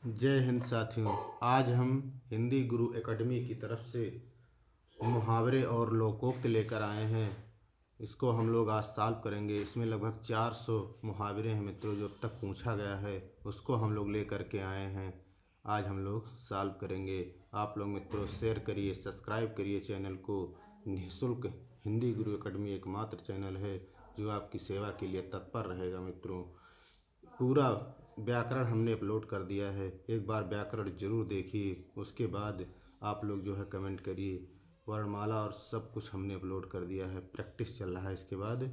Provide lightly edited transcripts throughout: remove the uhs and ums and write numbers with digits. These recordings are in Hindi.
जय हिंद साथियों। आज हम हिंदी गुरु एकेडमी की तरफ से मुहावरे और लोकोक्त लेकर आए हैं। इसको हम लोग आज सॉल्व करेंगे। इसमें लगभग 400 मुहावरे हैं मित्रों, जो अब तक पूछा गया है उसको हम लोग लेकर के आए हैं। आज हम लोग सॉल्व करेंगे। आप लोग मित्रों शेयर करिए, सब्सक्राइब करिए चैनल को। निःशुल्क हिंदी गुरु एकेडमी एकमात्र चैनल है जो आपकी सेवा के लिए तत्पर रहेगा मित्रों। पूरा व्याकरण हमने अपलोड कर दिया है, एक बार व्याकरण जरूर देखिए। उसके बाद आप लोग जो है कमेंट करिए। वर्णमाला और सब कुछ हमने अपलोड कर दिया है, प्रैक्टिस चल रहा है। इसके बाद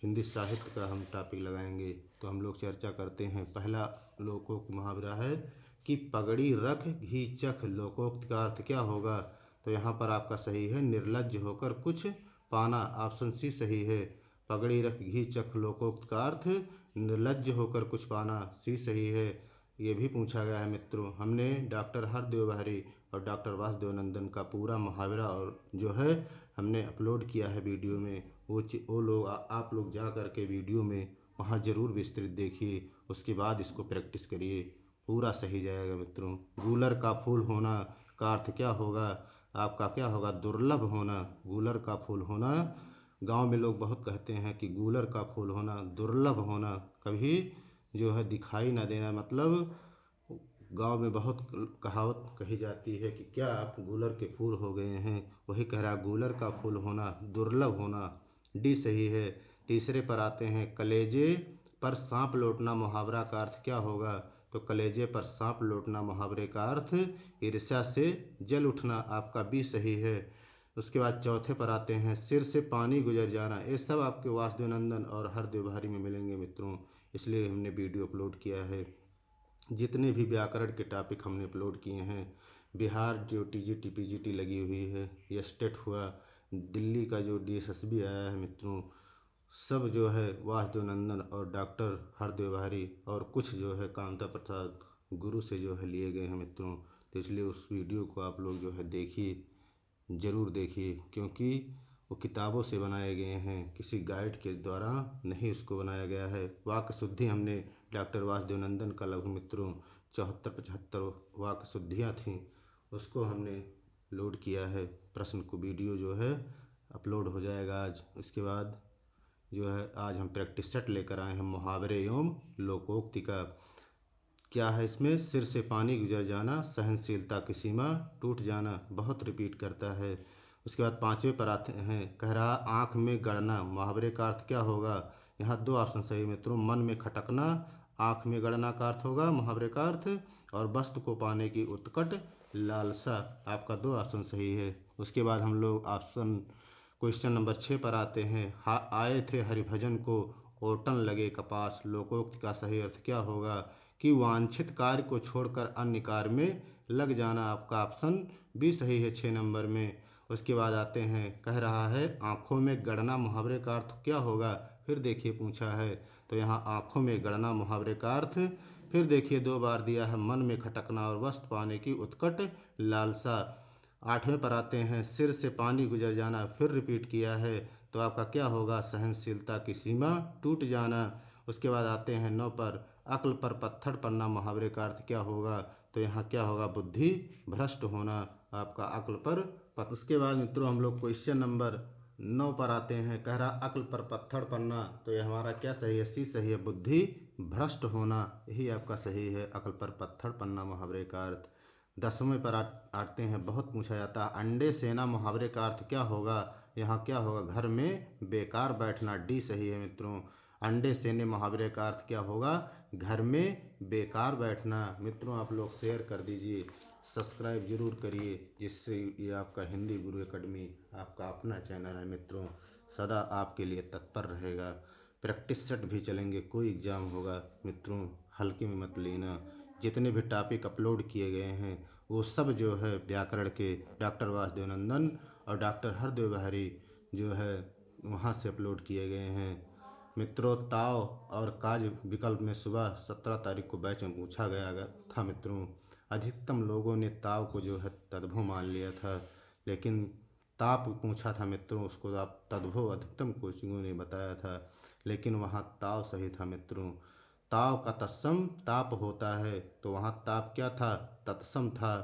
हिंदी साहित्य का हम टॉपिक लगाएंगे। तो हम लोग चर्चा करते हैं। पहला लोकोक्त मुहावरा है कि पगड़ी रख घी चख। लोकोक्त का अर्थ क्या होगा? तो यहाँ पर आपका सही है निर्लज्ज होकर कुछ पाना। ऑप्शन सी सही है। पगड़ी रख घी चख लोकोक्त का अर्थ निर्लज्ज होकर कुछ पाना, सी सही है। ये भी पूछा गया है मित्रों। हमने डॉक्टर हरदेव बहारी और डॉक्टर वासुदेव नंदन का पूरा मुहावरा और जो है हमने अपलोड किया है वीडियो में। वो लोग आप लोग जा कर के वीडियो में वहाँ ज़रूर विस्तृत देखिए। उसके बाद इसको प्रैक्टिस करिए, पूरा सही जाएगा मित्रों। गूलर का फूल होना का अर्थ क्या होगा? आपका क्या होगा? दुर्लभ होना। गूलर का फूल होना, गांव में लोग बहुत कहते हैं कि गूलर का फूल होना दुर्लभ होना, कभी जो है दिखाई ना देना। मतलब गांव में बहुत कहावत कही जाती है कि क्या आप गूलर के फूल हो गए हैं। वही कह रहा गूलर का फूल होना दुर्लभ होना, डी सही है। तीसरे पर आते हैं। कलेजे पर सांप लौटना मुहावरा का अर्थ क्या होगा? तो कलेजे पर सांप लौटना मुहावरे का अर्थ ईर्ष्या से जल उठना। आपका बी सही है। उसके बाद चौथे पर आते हैं। सिर से पानी गुजर जाना। ये सब आपके वासुदेव नंदन और हरदेव बहारी में मिलेंगे मित्रों, इसलिए हमने वीडियो अपलोड किया है। जितने भी व्याकरण के टॉपिक हमने अपलोड किए हैं। बिहार जो टीजीटी पीजीटी लगी हुई है, ये स्टेट हुआ, दिल्ली का जो डीएसएसबी आया है मित्रों, सब जो है वासुदेव नंदन और डॉक्टर हरदेव बहारी और कुछ जो है कांता प्रसाद गुरु से जो है लिए गए हैं मित्रों। तो इसलिए उस वीडियो को आप लोग जो है देखिए, ज़रूर देखिए, क्योंकि वो किताबों से बनाए गए हैं, किसी गाइड के द्वारा नहीं उसको बनाया गया है। वाक्य शुद्धि हमने डॉक्टर वासुदेव नंदन का लगभग मित्रों 74-75 वाक्य शुद्धियाँ थीं, उसको हमने लोड किया है। प्रश्न को वीडियो जो है अपलोड हो जाएगा आज। इसके बाद जो है आज हम प्रैक्टिस सेट लेकर आए हैं मुहावरे एवं लोकोक्ति का। क्या है इसमें? सिर से पानी गुजर जाना, सहनशीलता की सीमा टूट जाना, बहुत रिपीट करता है। उसके बाद पांचवें पर आते हैं। कह रहा आँख में गड़ना मुहावरे का अर्थ क्या होगा? यहाँ दो ऑप्शन सही मित्रों। मन में खटकना, आँख में गड़ना का अर्थ होगा मुहावरे का अर्थ, और वस्तु को पाने की उत्कट लालसा। आपका दो ऑप्शन सही है। उसके बाद हम लोग ऑप्शन क्वेश्चन नंबर 6 पर आते हैं। आए थे हरिभजन को ओटन लगे कपास। लोकोक्त का सही अर्थ क्या होगा? कि वांछित कार्य को छोड़कर अन्य कार्य में लग जाना। आपका ऑप्शन बी सही है 6 नंबर में। उसके बाद आते हैं। कह रहा है आँखों में गड़ना मुहावरे का अर्थ क्या होगा? फिर देखिए पूछा है। तो यहाँ आँखों में गड़ना मुहावरे का अर्थ फिर देखिए 2 बार दिया है, मन में खटकना और वस्तु पाने की उत्कट लालसा। आठवें पर आते हैं। सिर से पानी गुजर जाना फिर रिपीट किया है, तो आपका क्या होगा? सहनशीलता की सीमा टूट जाना। उसके बाद आते हैं 9 पर। अक्ल पर पत्थर पड़ना मुहावरे का अर्थ क्या होगा? तो यहाँ क्या होगा? बुद्धि भ्रष्ट होना। आपका अक्ल पर उसके बाद मित्रों हम लोग क्वेश्चन नंबर 9 पर आते हैं। कह रहा अक्ल पर पत्थर पड़ना, तो ये हमारा क्या सही है? सी सही है, बुद्धि भ्रष्ट होना। यही आपका सही है, अक्ल पर पत्थर पड़ना मुहावरे का अर्थ। 10वें पर आते हैं। बहुत पूछा जाता है। अंडे सेना मुहावरे का अर्थ क्या होगा? यहाँ क्या होगा? घर में बेकार बैठना, डी सही है मित्रों। अंडे सेने मुहावरे का अर्थ क्या होगा? घर में बेकार बैठना। मित्रों आप लोग शेयर कर दीजिए, सब्सक्राइब जरूर करिए, जिससे ये आपका हिंदी गुरु एकेडमी आपका अपना चैनल है मित्रों, सदा आपके लिए तत्पर रहेगा। प्रैक्टिस सेट भी चलेंगे, कोई एग्ज़ाम होगा मित्रों हल्के में मत लेना। जितने भी टॉपिक अपलोड किए गए हैं वो सब जो है व्याकरण के डॉक्टर वासुदेव नंदन और डॉक्टर हरदेव बहारी जो है वहाँ से अपलोड किए गए हैं मित्रों। ताव और काज विकल्प में सुबह 17 तारीख को बैच में पूछा गया था मित्रों। अधिकतम लोगों ने ताव को जो है तद्भव मान लिया था, लेकिन ताप पूछा था मित्रों, उसको आप तद्भव अधिकतम कोचिंगों ने बताया था, लेकिन वहाँ ताव सही था मित्रों। ताव का तत्सम ताप होता है, तो वहाँ ताप क्या था? तत्सम था।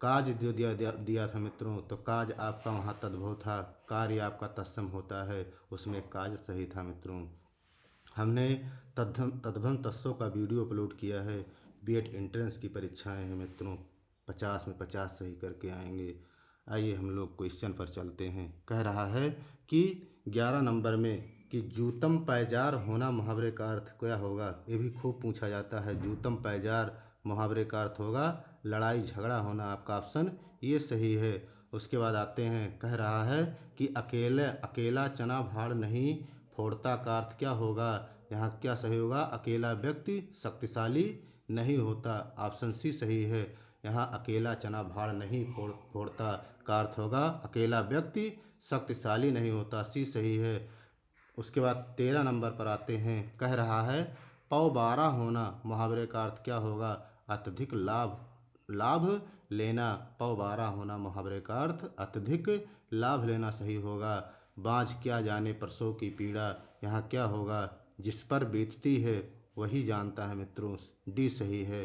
काज जो दिया था मित्रों, तो काज आपका वहाँ तद्भव था, कार्य आपका तत्सम होता है, उसमें काज सही था मित्रों। हमने तद्भव तत्सों का वीडियो अपलोड किया है। बीएड एंट्रेंस की परीक्षाएं हैं मित्रों, 50 में 50 सही करके आएंगे। आइए हम लोग क्वेश्चन पर चलते हैं। कह रहा है कि 11 नंबर में कि जूतम पैजार होना मुहावरे का अर्थ क्या होगा? ये भी खूब पूछा जाता है। जूतम पैजार मुहावरे का अर्थ होगा लड़ाई झगड़ा होना, आपका ऑप्शन ये सही है। उसके बाद आते हैं, कह रहा है कि अकेला चना भाड़ नहीं फोड़ता का अर्थ क्या होगा? यहाँ क्या सही होगा? अकेला व्यक्ति शक्तिशाली नहीं होता, ऑप्शन सी सही है। यहाँ अकेला चना भाड़ नहीं फोड़ता का अर्थ होगा अकेला व्यक्ति शक्तिशाली नहीं होता, सी सही है। उसके बाद 13 नंबर पर आते हैं। कह रहा है पौ बारह होना मुहावरे का अर्थ क्या होगा? अत्यधिक लाभ लेना। पौ बारह होना मुहावरे का अर्थ अत्यधिक लाभ लेना सही होगा। बाँझ क्या जाने परसों की पीड़ा, यहाँ क्या होगा? जिस पर बीतती है वही जानता है मित्रों, डी सही है।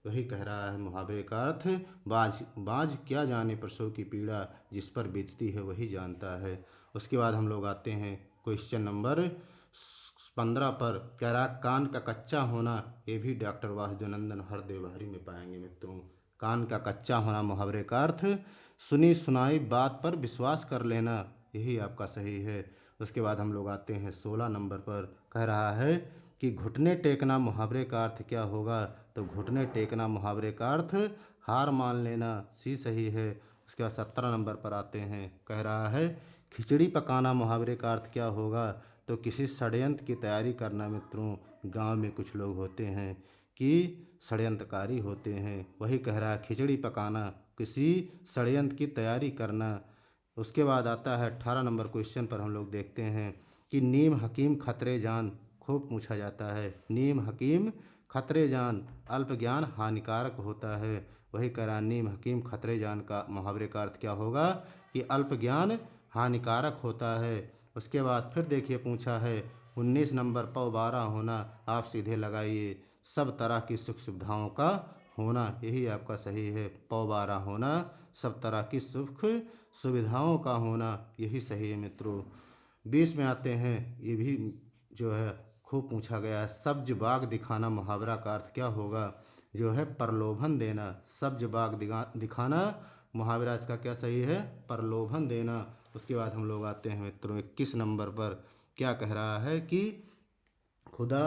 वही कह रहा है मुहावरे का अर्थ बाँझ क्या जाने परसों की पीड़ा, जिस पर बीतती है वही जानता है। उसके बाद हम लोग आते हैं क्वेश्चन नंबर 15 पर। कह रहा कान का कच्चा होना, ये भी डॉक्टर वासुदेवानंद हरदेवहरी में पाएंगे मित्रों। कान का कच्चा होना मुहावरे का अर्थ सुनी सुनाई बात पर विश्वास कर लेना, यही आपका सही है। उसके बाद हम लोग आते हैं 16 नंबर पर। कह रहा है कि घुटने टेकना मुहावरे का अर्थ क्या होगा? तो घुटने टेकना मुहावरे का अर्थ हार मान लेना, सी सही है। उसके बाद 17 नंबर पर आते हैं। कह रहा है खिचड़ी पकाना मुहावरे का अर्थ क्या होगा? तो किसी षड्यंत्र की तैयारी करना मित्रों। गांव में कुछ लोग होते हैं कि षड्यंत्रकारी होते हैं, वही कह रहा है खिचड़ी पकाना, किसी षड्यंत्र की तैयारी करना। उसके बाद आता है 18 नंबर क्वेश्चन पर। हम लोग देखते हैं कि नीम हकीम खतरे जान, खूब पूछा जाता है। नीम हकीम खतरे जान, अल्प ज्ञान हानिकारक होता है, वही कह रहा नीम हकीम खतरे जान का मुहावरे का अर्थ क्या होगा? कि अल्प ज्ञान हानिकारक होता है। उसके बाद फिर देखिए पूछा है 19 नंबर पौ बारह होना, आप सीधे लगाइए सब तरह की सुख सुविधाओं का होना, यही आपका सही है। पौ बारह होना सब तरह की सुख सुविधाओं का होना, यही सही है मित्रों। 20 में आते हैं, ये भी जो है खूब पूछा गया है। सब्ज बाग दिखाना मुहावरा का अर्थ क्या होगा? जो है प्रलोभन देना। सब्ज बाग दिखाना मुहावरा इसका क्या सही है? प्रलोभन देना। उसके बाद हम लोग आते हैं मित्रों 21 नंबर पर। क्या कह रहा है कि खुदा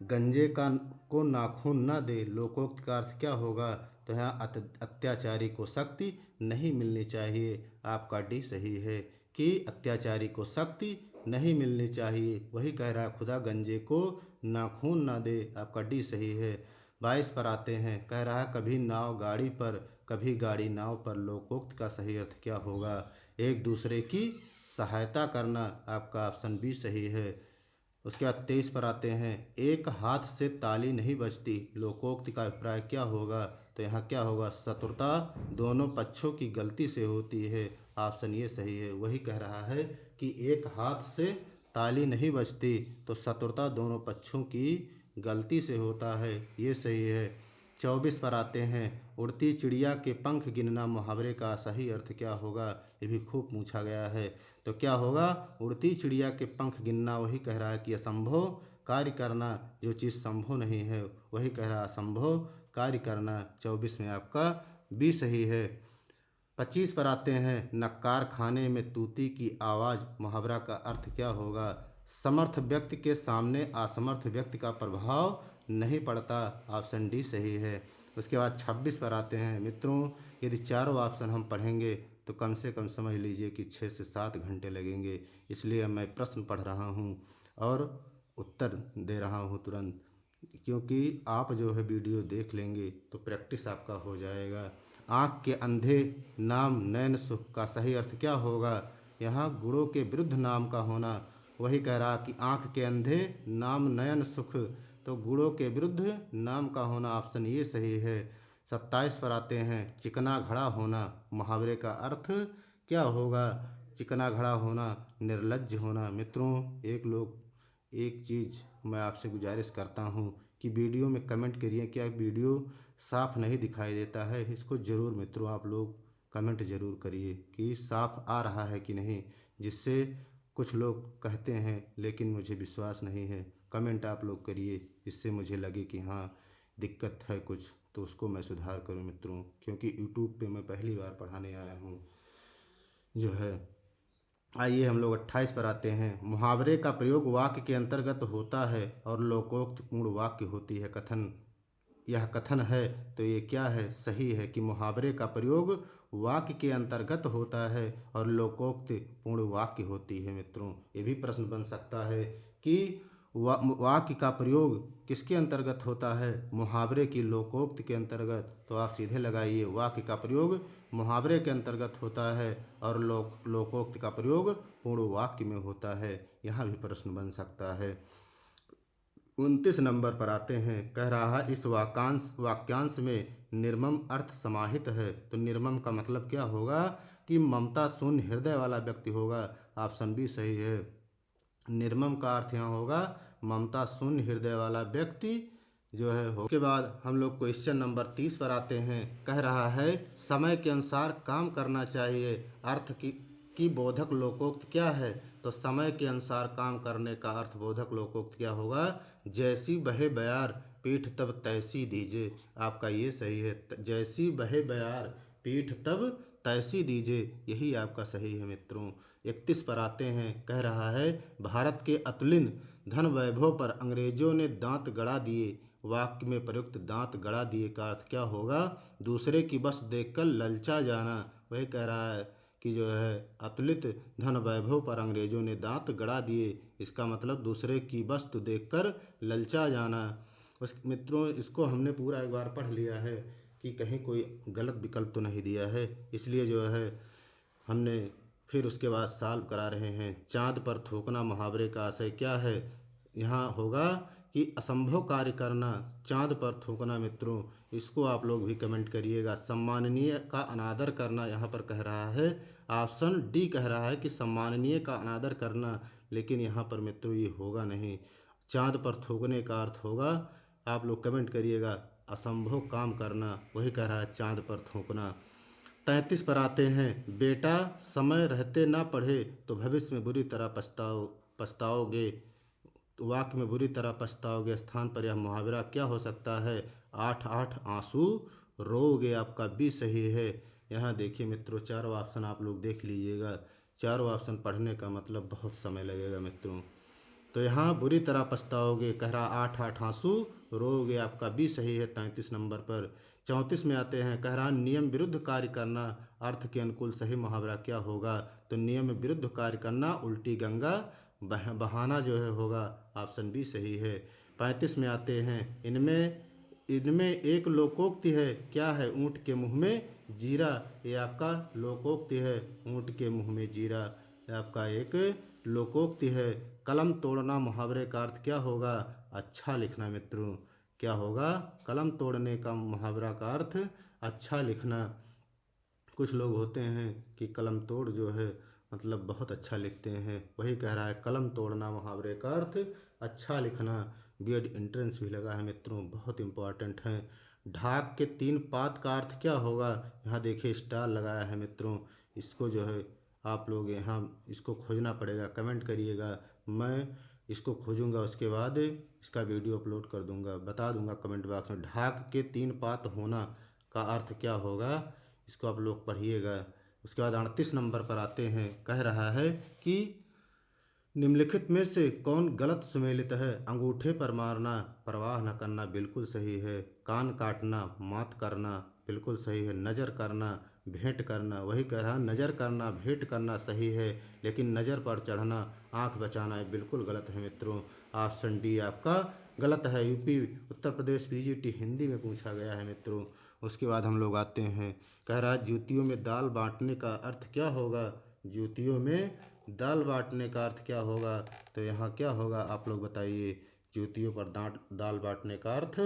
गंजे को नाखून न दे, लोकोक्त का अर्थ क्या होगा? तो यहाँ अत्याचारी को शक्ति नहीं मिलनी चाहिए, आपका डी सही है कि अत्याचारी को शक्ति नहीं मिलनी चाहिए, वही कह रहा है खुदा गंजे को नाखून ना दे, आपका डी सही है। 22 पर आते हैं। कह रहा है कभी नाव गाड़ी पर कभी गाड़ी नाव पर, लोकोक्त का सही अर्थ क्या होगा? एक दूसरे की सहायता करना, आपका ऑप्शन बी सही है। उसके बाद 23 पर आते हैं। एक हाथ से ताली नहीं बजती, लोकोक्ति का अभिप्राय क्या होगा? तो यहाँ क्या होगा? शत्रुता दोनों पक्षों की गलती से होती है, ऑप्शन ये सही है। वही कह रहा है कि एक हाथ से ताली नहीं बजती, तो शत्रुता दोनों पक्षों की गलती से होता है, ये सही है। 24 पर आते हैं। उड़ती चिड़िया के पंख गिनना मुहावरे का सही अर्थ क्या होगा? ये भी खूब पूछा गया है। तो क्या होगा? उड़ती चिड़िया के पंख गिनना, वही कह रहा है कि असंभव कार्य करना, जो चीज़ संभव नहीं है वही कह रहा है असंभव कार्य करना। 24 में आपका बी सही है। 25 पर आते हैं। नक्कार खाने में तूती की आवाज़ मुहावरा का अर्थ क्या होगा? समर्थ व्यक्ति के सामने असमर्थ व्यक्ति का प्रभाव नहीं पड़ता, ऑप्शन डी सही है। उसके बाद 26 पर आते हैं मित्रों। यदि चारों ऑप्शन हम पढ़ेंगे तो कम से कम समझ लीजिए कि 6 से 7 घंटे लगेंगे, इसलिए मैं प्रश्न पढ़ रहा हूँ और उत्तर दे रहा हूँ तुरंत, क्योंकि आप जो है वीडियो देख लेंगे तो प्रैक्टिस आपका हो जाएगा। आँख के अंधे नाम नयन सुख का सही अर्थ क्या होगा? यहाँ गुणों के विरुद्ध नाम का होना, वही कह रहा कि आँख के अंधे नाम नयन सुख, तो गुणों के विरुद्ध नाम का होना, ऑप्शन ये सही है। 27 पर आते हैं। चिकना घड़ा होना मुहावरे का अर्थ क्या होगा? चिकना घड़ा होना निर्लज्ज होना। मित्रों एक चीज़ मैं आपसे गुजारिश करता हूँ कि वीडियो में कमेंट करिए, क्या वीडियो साफ नहीं दिखाई देता है? इसको ज़रूर मित्रों आप लोग कमेंट ज़रूर करिए कि साफ आ रहा है कि नहीं, जिससे कुछ लोग कहते हैं लेकिन मुझे विश्वास नहीं है। कमेंट आप लोग करिए, इससे मुझे लगे कि हाँ दिक्कत है कुछ, तो उसको मैं सुधार करूँ मित्रों, क्योंकि यूट्यूब पे मैं पहली बार पढ़ाने आया हूँ जो है। आइए हम लोग 28 पर आते हैं। मुहावरे का प्रयोग वाक्य के अंतर्गत होता है और लोकोक्त पूर्ण वाक्य होती है। कथन, यह कथन है तो ये क्या है? सही है कि मुहावरे का प्रयोग वाक्य के अंतर्गत होता है और लोकोक्त पूर्ण वाक्य होती है मित्रों। ये भी प्रश्न बन सकता है कि वाक्य का प्रयोग किसके अंतर्गत होता है? मुहावरे की लोकोक्त के अंतर्गत। तो आप सीधे लगाइए, वाक्य का प्रयोग मुहावरे के अंतर्गत होता है और लोकोक्त का प्रयोग पूर्ण वाक्य में होता है। यहाँ भी प्रश्न बन सकता है। 29 नंबर पर आते हैं। कह रहा है इस वाक्यांश में निर्मम अर्थ समाहित है। तो निर्मम का मतलब क्या होगा? कि ममता शून्य हृदय वाला व्यक्ति होगा। ऑप्शन बी सही है। निर्मम का अर्थ यहाँ होगा ममता शून्य हृदय वाला व्यक्ति जो है हो। के बाद हम लोग क्वेश्चन नंबर 30 पर आते हैं। कह रहा है समय के अनुसार काम करना चाहिए। अर्थ की बोधक लोकोक्त क्या है? तो समय के अनुसार काम करने का अर्थबोधक लोकोक्त क्या होगा? जैसी बहे बयार पीठ तब तैसी दीजिए। आपका ये सही है, जैसी बहे बयार पीठ तब तैसी दीजिए, यही आपका सही है मित्रों। 31 पर आते हैं। कह रहा है भारत के अतुलिन धन वैभव पर अंग्रेजों ने दांत गड़ा दिए। वाक्य में प्रयुक्त दांत गड़ा दिए का अर्थ क्या होगा? दूसरे की वस्तु देखकर ललचा जाना। वही कह रहा है कि जो है अतुलित धन वैभव पर अंग्रेजों ने दांत गड़ा दिए, इसका मतलब दूसरे की वस्तु देखकर ललचा जाना। उस मित्रों इसको हमने पूरा एक बार पढ़ लिया है कि कहीं कोई गलत विकल्प तो नहीं दिया है, इसलिए जो है हमने फिर उसके बाद सॉल्व करा रहे हैं। चाँद पर थूकना मुहावरे का आशय क्या है? यहाँ होगा कि असंभव कार्य करना, चाँद पर थूकना मित्रों। इसको आप लोग भी कमेंट करिएगा। सम्माननीय का अनादर करना यहाँ पर कह रहा है। ऑप्शन डी कह रहा है कि सम्माननीय का अनादर करना, लेकिन यहाँ पर मित्रों ये होगा नहीं। चाँद पर थूकने का अर्थ होगा, आप लोग कमेंट करिएगा, असंभव काम करना, वही कह रहा है चाँद पर थूकना। 33 पर आते हैं। बेटा समय रहते ना पढ़े तो भविष्य में बुरी तरह पछताओगे। वाक्य में बुरी तरह पछताओगे स्थान पर यह मुहावरा क्या हो सकता है? 8 आंसू रोओगे। आपका बी सही है। यहाँ देखिए मित्रों, चारों ऑप्शन आप लोग देख लीजिएगा। चारों ऑप्शन पढ़ने का मतलब बहुत समय लगेगा मित्रों। तो यहाँ बुरी तरह पछताओगे कह रहा 8 आंसू रोओगे, आपका बी सही है 33 नंबर पर। 34 में आते हैं। कह रहा नियम विरुद्ध कार्य करना अर्थ के अनुकूल सही मुहावरा क्या होगा? तो नियम विरुद्ध कार्य करना उल्टी गंगा बहाना जो है होगा। ऑप्शन बी सही है। 35 में आते हैं। इनमें एक लोकोक्ति है, क्या है? ऊँट के मुँह में जीरा। ये आपका लोकोक्ति है, ऊँट के मुँह में जीरा, ये आपका एक लोकोक्ति है। कलम तोड़ना मुहावरे का अर्थ क्या होगा? अच्छा लिखना मित्रों। क्या होगा? कलम तोड़ने का मुहावरा का अर्थ अच्छा लिखना। कुछ लोग होते हैं कि कलम तोड़ जो है मतलब बहुत अच्छा लिखते हैं, वही कह रहा है कलम तोड़ना मुहावरे का अर्थ अच्छा लिखना। बीएड एंट्रेंस भी लगा है मित्रों, बहुत इंपॉर्टेंट है। ढाक के 3 पात का अर्थ क्या होगा? यहाँ देखिए स्टार लगाया है मित्रों। इसको जो है आप लोग यहाँ इसको खोजना पड़ेगा, कमेंट करिएगा, मैं इसको खोजूंगा, उसके बाद इसका वीडियो अपलोड कर दूंगा, बता दूंगा कमेंट बॉक्स में। ढाक के 3 पात होना का अर्थ क्या होगा, इसको आप लोग पढ़िएगा। उसके बाद 38 नंबर पर आते हैं। कह रहा है कि निम्नलिखित में से कौन गलत सुमेलित है? अंगूठे पर मारना, परवाह न करना, बिल्कुल सही है। कान काटना, मात करना, बिल्कुल सही है। नज़र करना, भेंट करना, वही कह रहा नज़र करना, भेंट करना सही है, लेकिन नज़र पर चढ़ना, आँख बचाना है, बिल्कुल गलत है मित्रों। ऑप्शन डी आपका गलत है। यूपी उत्तर प्रदेश पीजीटी हिंदी में पूछा गया है मित्रों। उसके बाद हम लोग आते हैं। कह रहा है जूतियों में दाल बांटने का अर्थ क्या होगा? जूतियों में दाल बांटने का अर्थ क्या होगा? तो यहाँ क्या होगा आप लोग बताइए। जूतियों पर दाल बांटने का अर्थ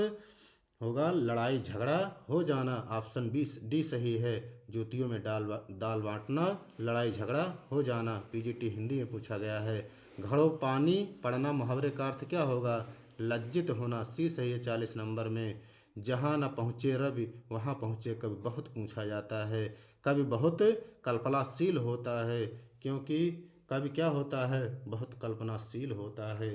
होगा लड़ाई झगड़ा हो जाना। ऑप्शन बी डी सही है। जूतियों में दाल बांटना, लड़ाई झगड़ा हो जाना, पीजीटी हिंदी में पूछा गया है। घड़ों पानी पड़ना मुहावरे का अर्थ क्या होगा? लज्जित होना, सी सही है 40 नंबर में। जहाँ न पहुँचे रवि वहाँ पहुँचे कवि, बहुत पूछा जाता है। कवि बहुत कल्पनाशील होता है, क्योंकि कवि क्या होता है, बहुत कल्पनाशील होता है।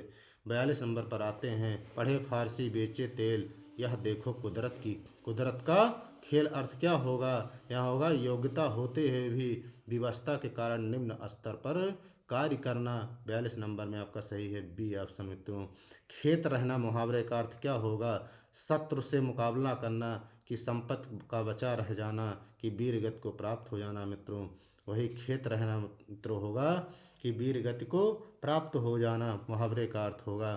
42 नंबर पर आते हैं, पढ़े फारसी बेचे तेल, यह देखो कुदरत का खेल। अर्थ क्या होगा, यहाँ होगा योग्यता होते हुए भी विवशता के कारण निम्न स्तर पर कार्य करना। 42 नंबर में आपका सही है बी ऑप्शन मित्रों। खेत रहना मुहावरे का अर्थ क्या होगा, शत्रु से मुकाबला करना, कि संपत्ति का बचा रह जाना, कि वीर गति को प्राप्त हो जाना मित्रों। वही खेत रहना मित्रों होगा कि वीर गति को प्राप्त हो जाना मुहावरे का अर्थ होगा।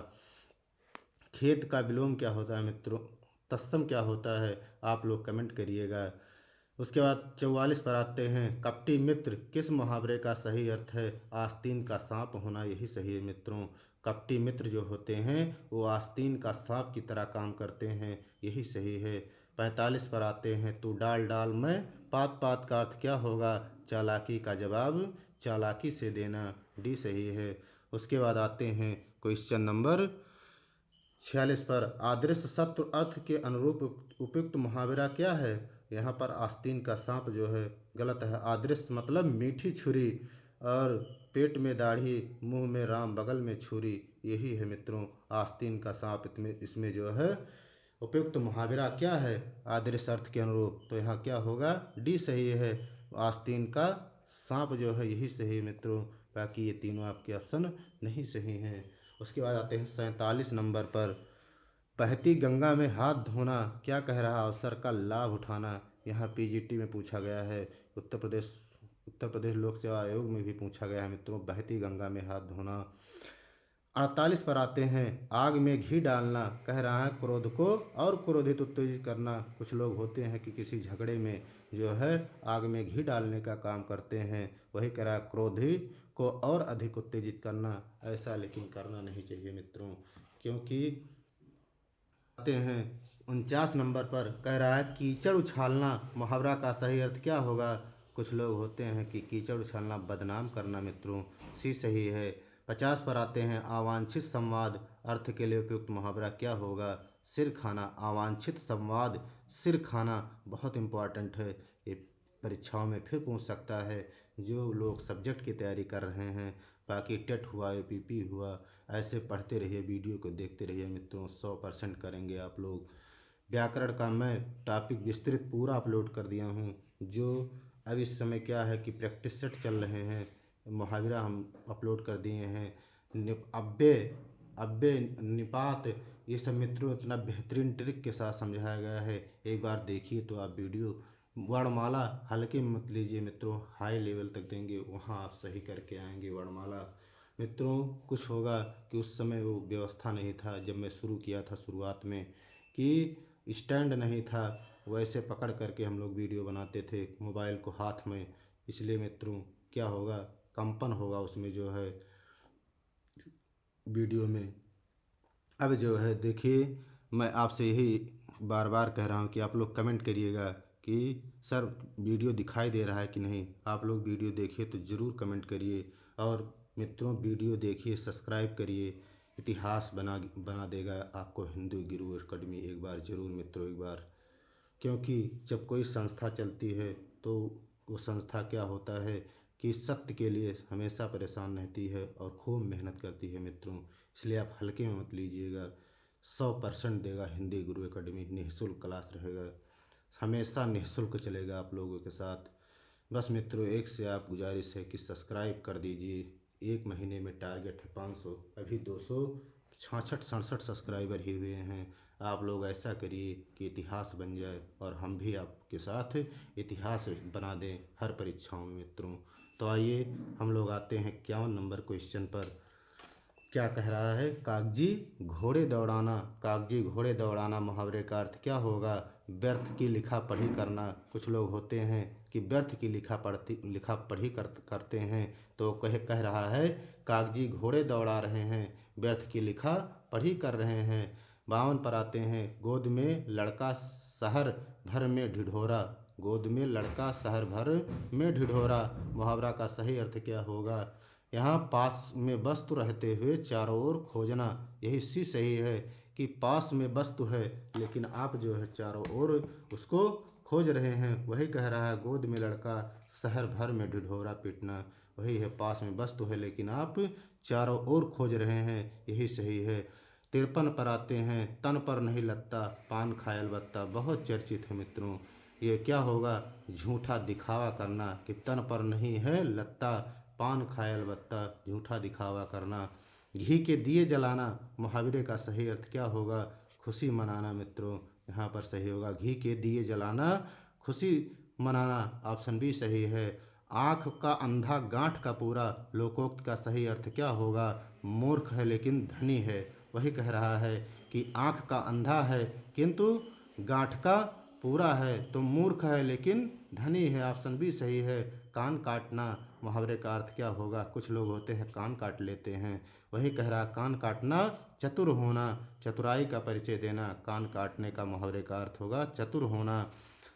खेत का विलोम क्या होता है मित्रों, तत्सम क्या होता है, आप लोग कमेंट करिएगा। उसके बाद 44 पर आते हैं, कपटी मित्र किस मुहावरे का सही अर्थ है, आस्तीन का सांप होना, यही सही है मित्रों। कपटी मित्र जो होते हैं वो आस्तीन का सांप की तरह काम करते हैं, यही सही है। 45 पर आते हैं, तू डाल डाल मैं पात पात का अर्थ क्या होगा, चालाकी का जवाब चालाकी से देना, डी सही है। उसके बाद आते हैं क्वेश्चन नंबर 46 पर, आदर्श शत्रु अर्थ के अनुरूप उपयुक्त मुहावरा क्या है। यहाँ पर आस्तीन का सांप जो है गलत है। आदर्श मतलब मीठी छुरी, और पेट में दाढ़ी मुंह में राम बगल में छुरी, यही है मित्रों आस्तीन का सांप। इसमें जो है उपयुक्त मुहावरा क्या है, आदर्श अर्थ के अनुरूप, तो यहाँ क्या होगा, डी सही है। आस्तीन का सांप जो है यही सही मित्रों, बाकी ये तीनों आपके ऑप्शन नहीं सही हैं। उसके बाद आते हैं 47 नंबर पर, बहती गंगा में हाथ धोना क्या कह रहा, अवसर का लाभ उठाना। यहाँ पीजीटी में पूछा गया है, उत्तर प्रदेश लोक सेवा आयोग में भी पूछा गया है मित्रों, बहती गंगा में हाथ धोना। 48 पर आते हैं, आग में घी डालना कह रहा है क्रोध को और क्रोधित उत्तेजित करना। कुछ लोग होते हैं कि किसी झगड़े में जो है आग में घी डालने का काम करते हैं, वही कह रहा है क्रोधी को और अधिक उत्तेजित करना। ऐसा लेकिन करना नहीं चाहिए मित्रों, क्योंकि आते हैं 49 नंबर पर, कह रहा है कीचड़ उछालना मुहावरा का सही अर्थ क्या होगा। कुछ लोग होते हैं कि कीचड़ उछालना बदनाम करना मित्रों, सी सही है। 50 पर आते हैं, अवांछित संवाद अर्थ के लिए उपयुक्त मुहावरा क्या होगा, सिर खाना। अवांछित संवाद सिर खाना बहुत इम्पोर्टेंट है, ये परीक्षाओं में फिर पूछ सकता है। जो लोग सब्जेक्ट की तैयारी कर रहे हैं, बाकी टेट हुआ एपीपी हुआ, ऐसे पढ़ते रहिए, वीडियो को देखते रहिए मित्रों, 100% करेंगे आप लोग। व्याकरण का मैं टॉपिक विस्तृत पूरा अपलोड कर दिया हूँ, जो अब इस समय क्या है कि प्रैक्टिस सेट चल रहे हैं, मुहावरा हम अपलोड कर दिए हैं। अव्यय निपात ये सब मित्रों इतना बेहतरीन ट्रिक के साथ समझाया गया है, एक बार देखिए तो आप वीडियो। वर्णमाला हल्के में मत लीजिए मित्रों, हाई लेवल तक देंगे, वहाँ आप सही करके आएंगे वर्णमाला मित्रों। कुछ होगा कि उस समय वो व्यवस्था नहीं था, जब मैं शुरू किया था शुरुआत में, कि स्टैंड नहीं था, वैसे पकड़ करके हम लोग वीडियो बनाते थे मोबाइल को हाथ में, इसलिए मित्रों क्या होगा, कंपन होगा उसमें जो है वीडियो में। अब जो है देखिए, मैं आपसे यही बार बार कह रहा हूँ कि आप लोग कमेंट करिएगा कि सर वीडियो दिखाई दे रहा है कि नहीं। आप लोग वीडियो देखिए तो ज़रूर कमेंट करिए, और मित्रों वीडियो देखिए, सब्सक्राइब करिए, इतिहास बना देगा आपको हिंदू गुरु एकेडमी। एक बार ज़रूर मित्रों, एक बार, क्योंकि जब कोई संस्था चलती है तो वो संस्था क्या होता है कि सत्य के लिए हमेशा परेशान रहती है और खूब मेहनत करती है मित्रों, इसलिए आप हल्के में मत लीजिएगा। 100% देगा हिंदी गुरु एकेडमी, निःशुल्क क्लास रहेगा, हमेशा निःशुल्क चलेगा आप लोगों के साथ। बस मित्रों एक से आप गुजारिश है कि सब्सक्राइब कर दीजिए, एक महीने में टारगेट है 500, अभी 266-67 सब्सक्राइबर ही हुए हैं। आप लोग ऐसा करिए कि इतिहास बन जाए और हम भी आपके साथ इतिहास बना दें हर परीक्षाओं में मित्रों। तो आइए हम लोग आते हैं 51 नंबर क्वेश्चन पर। क्या कह रहा है, कागजी घोड़े दौड़ाना। कागजी घोड़े दौड़ाना मुहावरे का अर्थ क्या होगा, व्यर्थ की लिखा पढ़ी करना। कुछ लोग होते हैं कि व्यर्थ की लिखा पढ़ी करते हैं, तो कह रहा है कागजी घोड़े दौड़ा रहे हैं, व्यर्थ की लिखा पढ़ी कर रहे हैं। 52 पर आते हैं, गोद में लड़का शहर भर में ढिढोरा। गोद में लड़का शहर भर में ढिढोरा मुहावरा का सही अर्थ क्या होगा। यहाँ पास में वस्तु रहते हुए चारों ओर खोजना, यही सी सही है। कि पास में वस्तु है लेकिन आप जो है चारों ओर उसको खोज रहे हैं। वही कह रहा है गोद में लड़का शहर भर में ढिढोरा पीटना। वही है, पास में वस्तु है लेकिन आप चारों ओर खोज रहे हैं, यही सही है। 53 पर आते हैं, तन पर नहीं लगता पान खायल बत्ता। बहुत चर्चित है मित्रों। ये क्या होगा? झूठा दिखावा करना कि तन पर नहीं है लत्ता पान खायल बत्ता, झूठा दिखावा करना। घी के दिए जलाना, मुहावरे का सही अर्थ क्या होगा? खुशी मनाना मित्रों, यहाँ पर सही होगा घी के दिए जलाना, खुशी मनाना। ऑप्शन बी सही है। आँख का अंधा गांठ का पूरा, लोकोक्त का सही अर्थ क्या होगा? मूर्ख है लेकिन धनी है। वही कह रहा है कि आँख का अंधा है किंतु गांठ का पूरा है, तो मूर्ख है लेकिन धनी है। ऑप्शन बी सही है। कान काटना, मुहावरे का अर्थ क्या होगा? कुछ लोग होते हैं कान काट लेते हैं। वही कह रहा कान काटना चतुर होना, चतुराई का परिचय देना। कान काटने का मुहावरे का अर्थ होगा चतुर होना।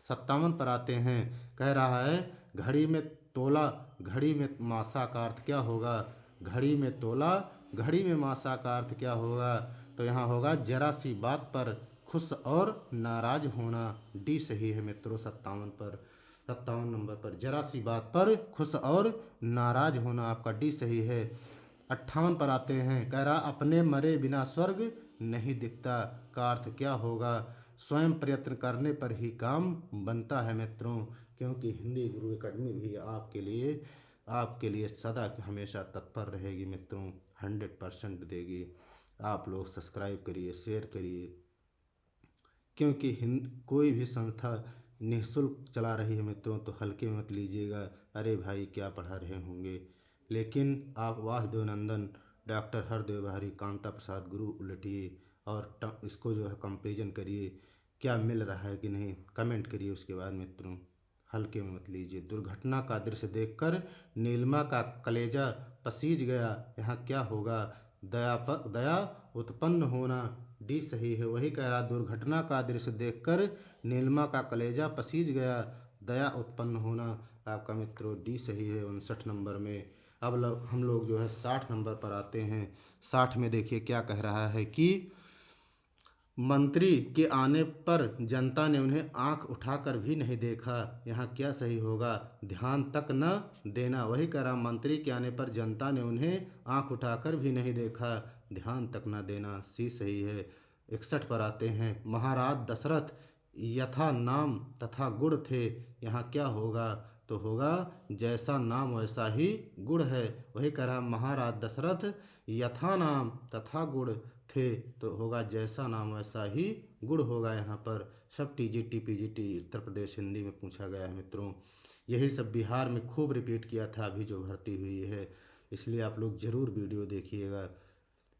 57 पर आते हैं, कह रहा है घड़ी में तोला घड़ी में मासा का अर्थ क्या होगा? घड़ी में तोला घड़ी में मासा का अर्थ क्या होगा? तो यहाँ होगा जरा सी बात पर खुश और नाराज होना। डी सही है मित्रों। 57 नंबर पर जरा सी बात पर खुश और नाराज होना, आपका डी सही है। 58 पर आते हैं, कह रहा अपने मरे बिना स्वर्ग नहीं दिखता का अर्थ क्या होगा? स्वयं प्रयत्न करने पर ही काम बनता है मित्रों। क्योंकि हिंदी गुरु एकेडमी भी आपके लिए सदा हमेशा तत्पर रहेगी मित्रों, 100% देगी। आप लोग सब्सक्राइब करिए, शेयर करिए, क्योंकि कोई भी संस्था निःशुल्क चला रही है मित्रों तो हल्के में मत लीजिएगा। अरे भाई क्या पढ़ा रहे होंगे, लेकिन आप वासुदेव नंदन डॉक्टर हरदेव बिहारी कांता प्रसाद गुरु उलटिए और इसको जो है कंपेरिजन करिए, क्या मिल रहा है कि नहीं, कमेंट करिए। उसके बाद मित्रों हल्के में मत लीजिए। दुर्घटना का दृश्य देखकर नीलिमा का कलेजा पसीज गया, यहाँ क्या होगा? दया उत्पन्न होना। डी सही है। वही कह रहा दुर्घटना का दृश्य देखकर नीलिमा का कलेजा पसीज गया, दया उत्पन्न होना। आपका मित्रों डी सही है 59 नंबर में। अब हम लोग जो है 60 नंबर पर आते हैं। 60 में देखिए क्या कह रहा है कि मंत्री के आने पर जनता ने उन्हें आंख उठाकर भी नहीं देखा, यहाँ क्या सही होगा? ध्यान तक न देना। वही कह रहा मंत्री के आने पर जनता ने उन्हें आंख उठाकर भी नहीं देखा, ध्यान तक न देना। सी सही है। 61 पर आते हैं, महाराज दशरथ यथा नाम तथा गुण थे, यहाँ क्या होगा? तो होगा जैसा नाम वैसा ही गुण है। वही कह रहा महाराज दशरथ यथा नाम तथा गुण थे, तो होगा जैसा नाम वैसा ही गुण होगा। यहाँ पर सब टीजीटी पीजीटी उत्तर प्रदेश हिंदी में पूछा गया है मित्रों। यही सब बिहार में खूब रिपीट किया था अभी जो भर्ती हुई है, इसलिए आप लोग ज़रूर वीडियो देखिएगा।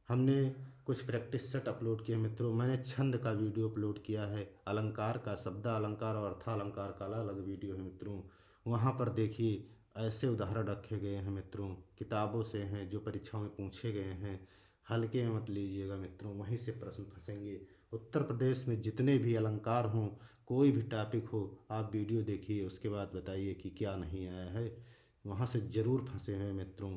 हमने कुछ प्रैक्टिस सेट अपलोड किए मित्रों। मैंने छंद का वीडियो अपलोड किया है, अलंकार का, शब्द अलंकार और अर्थालंकार का अलग अलग वीडियो है मित्रों, वहाँ पर देखिए। ऐसे उदाहरण रखे गए हैं मित्रों, किताबों से हैं जो परीक्षाओं में पूछे गए हैं। हल्के में मत लीजिएगा मित्रों, वहीं से प्रश्न फंसेंगे। उत्तर प्रदेश में जितने भी अलंकार हों, कोई भी टॉपिक हो, आप वीडियो देखिए, उसके बाद बताइए कि क्या नहीं आया है, वहाँ से ज़रूर फंसे हैं मित्रों।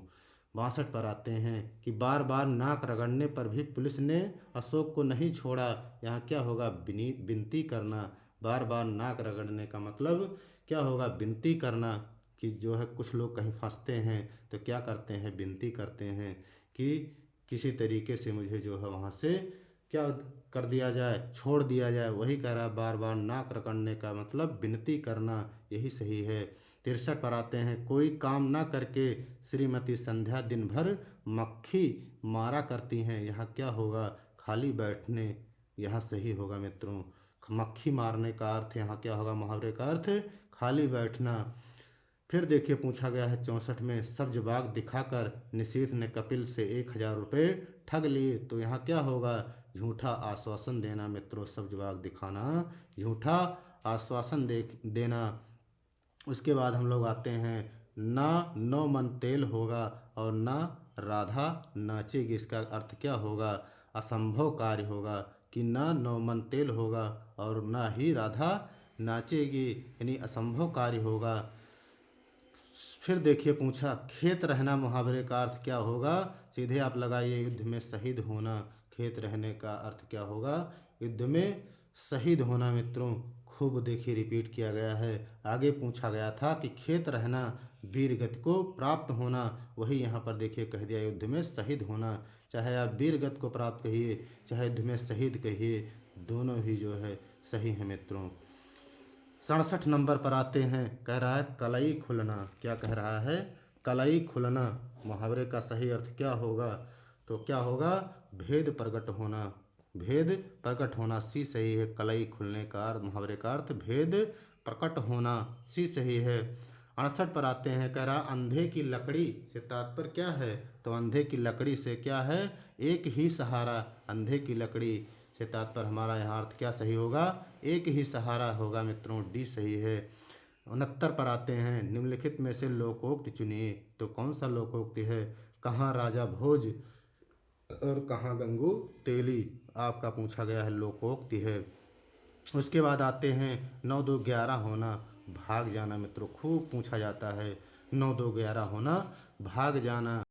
62 पर आते हैं कि बार बार नाक रगड़ने पर भी पुलिस ने अशोक को नहीं छोड़ा, यहाँ क्या होगा? विनती करना। बार बार नाक रगड़ने का मतलब क्या होगा? विनती करना। कि जो है कुछ लोग कहीं फंसते हैं तो क्या करते हैं? विनती करते हैं कि किसी तरीके से मुझे जो है वहाँ से क्या कर दिया जाए, छोड़ दिया जाए। वही कह रहा है बार बार नाक रगड़ने का मतलब विनती करना, यही सही है। 63 पर आते हैं, कोई काम ना करके श्रीमती संध्या दिन भर मक्खी मारा करती हैं, यहाँ क्या होगा? खाली बैठने, यहाँ सही होगा मित्रों। मक्खी मारने का अर्थ यहाँ क्या होगा? मुहावरे का अर्थ खाली बैठना। फिर देखिए पूछा गया है 64 में, सब्ज बाग दिखाकर निशीथ ने कपिल से 1000 रुपये ठग लिए, तो यहाँ क्या होगा? झूठा आश्वासन देना मित्रों। सब्ज बाग दिखाना, झूठा आश्वासन देना। उसके बाद हम लोग आते हैं, ना 9 मन तेल होगा और ना राधा नाचेगी, इसका अर्थ क्या होगा? असंभव कार्य होगा कि ना 9 मन तेल होगा और ना ही राधा नाचेगी, यानी असंभव कार्य होगा। फिर देखिए पूछा, खेत रहना मुहावरे का अर्थ क्या होगा? सीधे आप लगाइए, युद्ध में शहीद होना। खेत रहने का अर्थ क्या होगा? युद्ध में शहीद होना मित्रों। खूब देखिए रिपीट किया गया है। आगे पूछा गया था कि खेत रहना वीर गति को प्राप्त होना, वही यहाँ पर देखिए कह दिया युद्ध में शहीद होना। चाहे आप वीर गति को प्राप्त कहिए, चाहे युद्ध में शहीद कहिए, दोनों ही जो है सही है मित्रों। 67 नंबर पर आते हैं। कह रहा है कलई खुलना। क्या कह रहा है? कलई खुलना। मुहावरे का सही अर्थ क्या होगा? तो क्या होगा? भेद प्रकट होना। भेद प्रकट होना सी सही है। कलई खुलने का अर्थ, मुहावरे का अर्थ भेद प्रकट होना, सी सही है। 68 पर आते हैं। कह रहा अंधे की लकड़ी से तात्पर्य क्या है? तो अंधे की लकड़ी से क्या है? एक ही सहारा। अंधे की लकड़ी से तात्पर्य हमारा यहाँ अर्थ क्या सही होगा? एक ही सहारा होगा मित्रों, डी सही है। 69 पर आते हैं। निम्नलिखित में से लोकोक्ति चुनिए। तो कौन सा लोकोक्ति है? कहाँ राजा भोज और कहाँ गंगू तेली, आपका पूछा गया है, लोकोक्ति है। उसके बाद आते हैं 9 2 11 होना, भाग जाना मित्रों। खूब पूछा जाता है 9 2 11 होना, भाग जाना।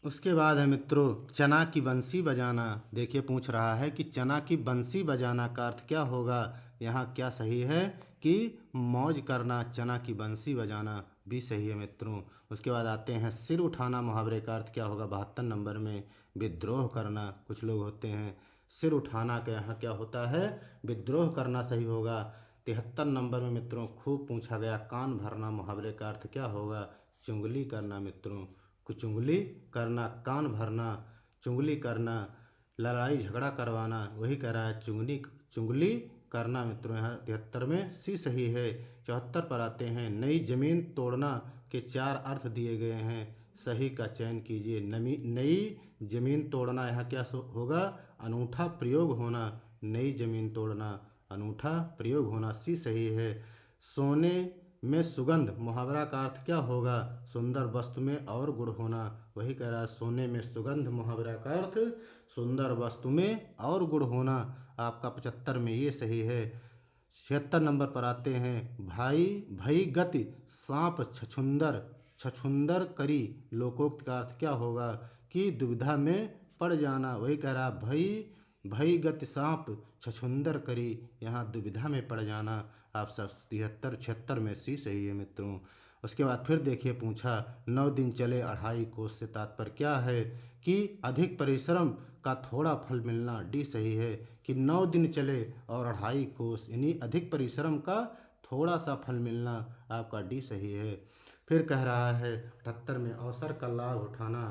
उसके बाद है मित्रों चना की बंसी बजाना। देखिए पूछ रहा है कि चना की बंसी बजाना का अर्थ क्या होगा? यहाँ क्या सही है कि मौज करना, चना की बंसी बजाना भी सही है मित्रों। उसके बाद आते हैं सिर उठाना। मुहावरे का अर्थ क्या होगा? 72 नंबर में विद्रोह करना। कुछ लोग होते हैं सिर उठाना के यहाँ क्या होता है? विद्रोह करना सही होगा। 73 नंबर में मित्रों खूब पूछा गया कान भरना। मुहावरे का अर्थ क्या होगा? चुगली करना मित्रों। चुगली करना, कान भरना, चुगली करना, लड़ाई झगड़ा करवाना, वही कह रहा है चुगली करना मित्रों। यहाँ 73 में सी सही है। 74 पर आते हैं। नई जमीन तोड़ना के 4 अर्थ दिए गए हैं, सही का चयन कीजिए। नई जमीन तोड़ना यहाँ क्या होगा? अनूठा प्रयोग होना। नई जमीन तोड़ना, अनूठा प्रयोग होना, सी सही है। सोने में सुगंध। मुहावरा का अर्थ क्या होगा? सुंदर वस्तु में और गुण होना, वही कह रहा है सोने में सुगंध। मुहावरा का अर्थ सुंदर वस्तु में और गुण होना, आपका 75 में ये सही है। 76 नंबर पर आते हैं। भाई भई गति सांप छछुंदर, छछुंदर करी। लोकोक्त का अर्थ क्या होगा? कि दुविधा में पड़ जाना, वही कह रहा भई गति सांप छछुंदर करी, यहाँ दुविधा में पड़ जाना। आप 73 76 में सी सही है मित्रों। उसके बाद फिर देखिए पूछा 9 दिन चले 2.5 कोस से तात्पर्य क्या है? कि अधिक परिश्रम का थोड़ा फल मिलना, डी सही है। कि 9 दिन चले और 2.5 कोस यानी अधिक परिश्रम का थोड़ा सा फल मिलना, आपका डी सही है। फिर कह रहा है 78 में अवसर का लाभ उठाना।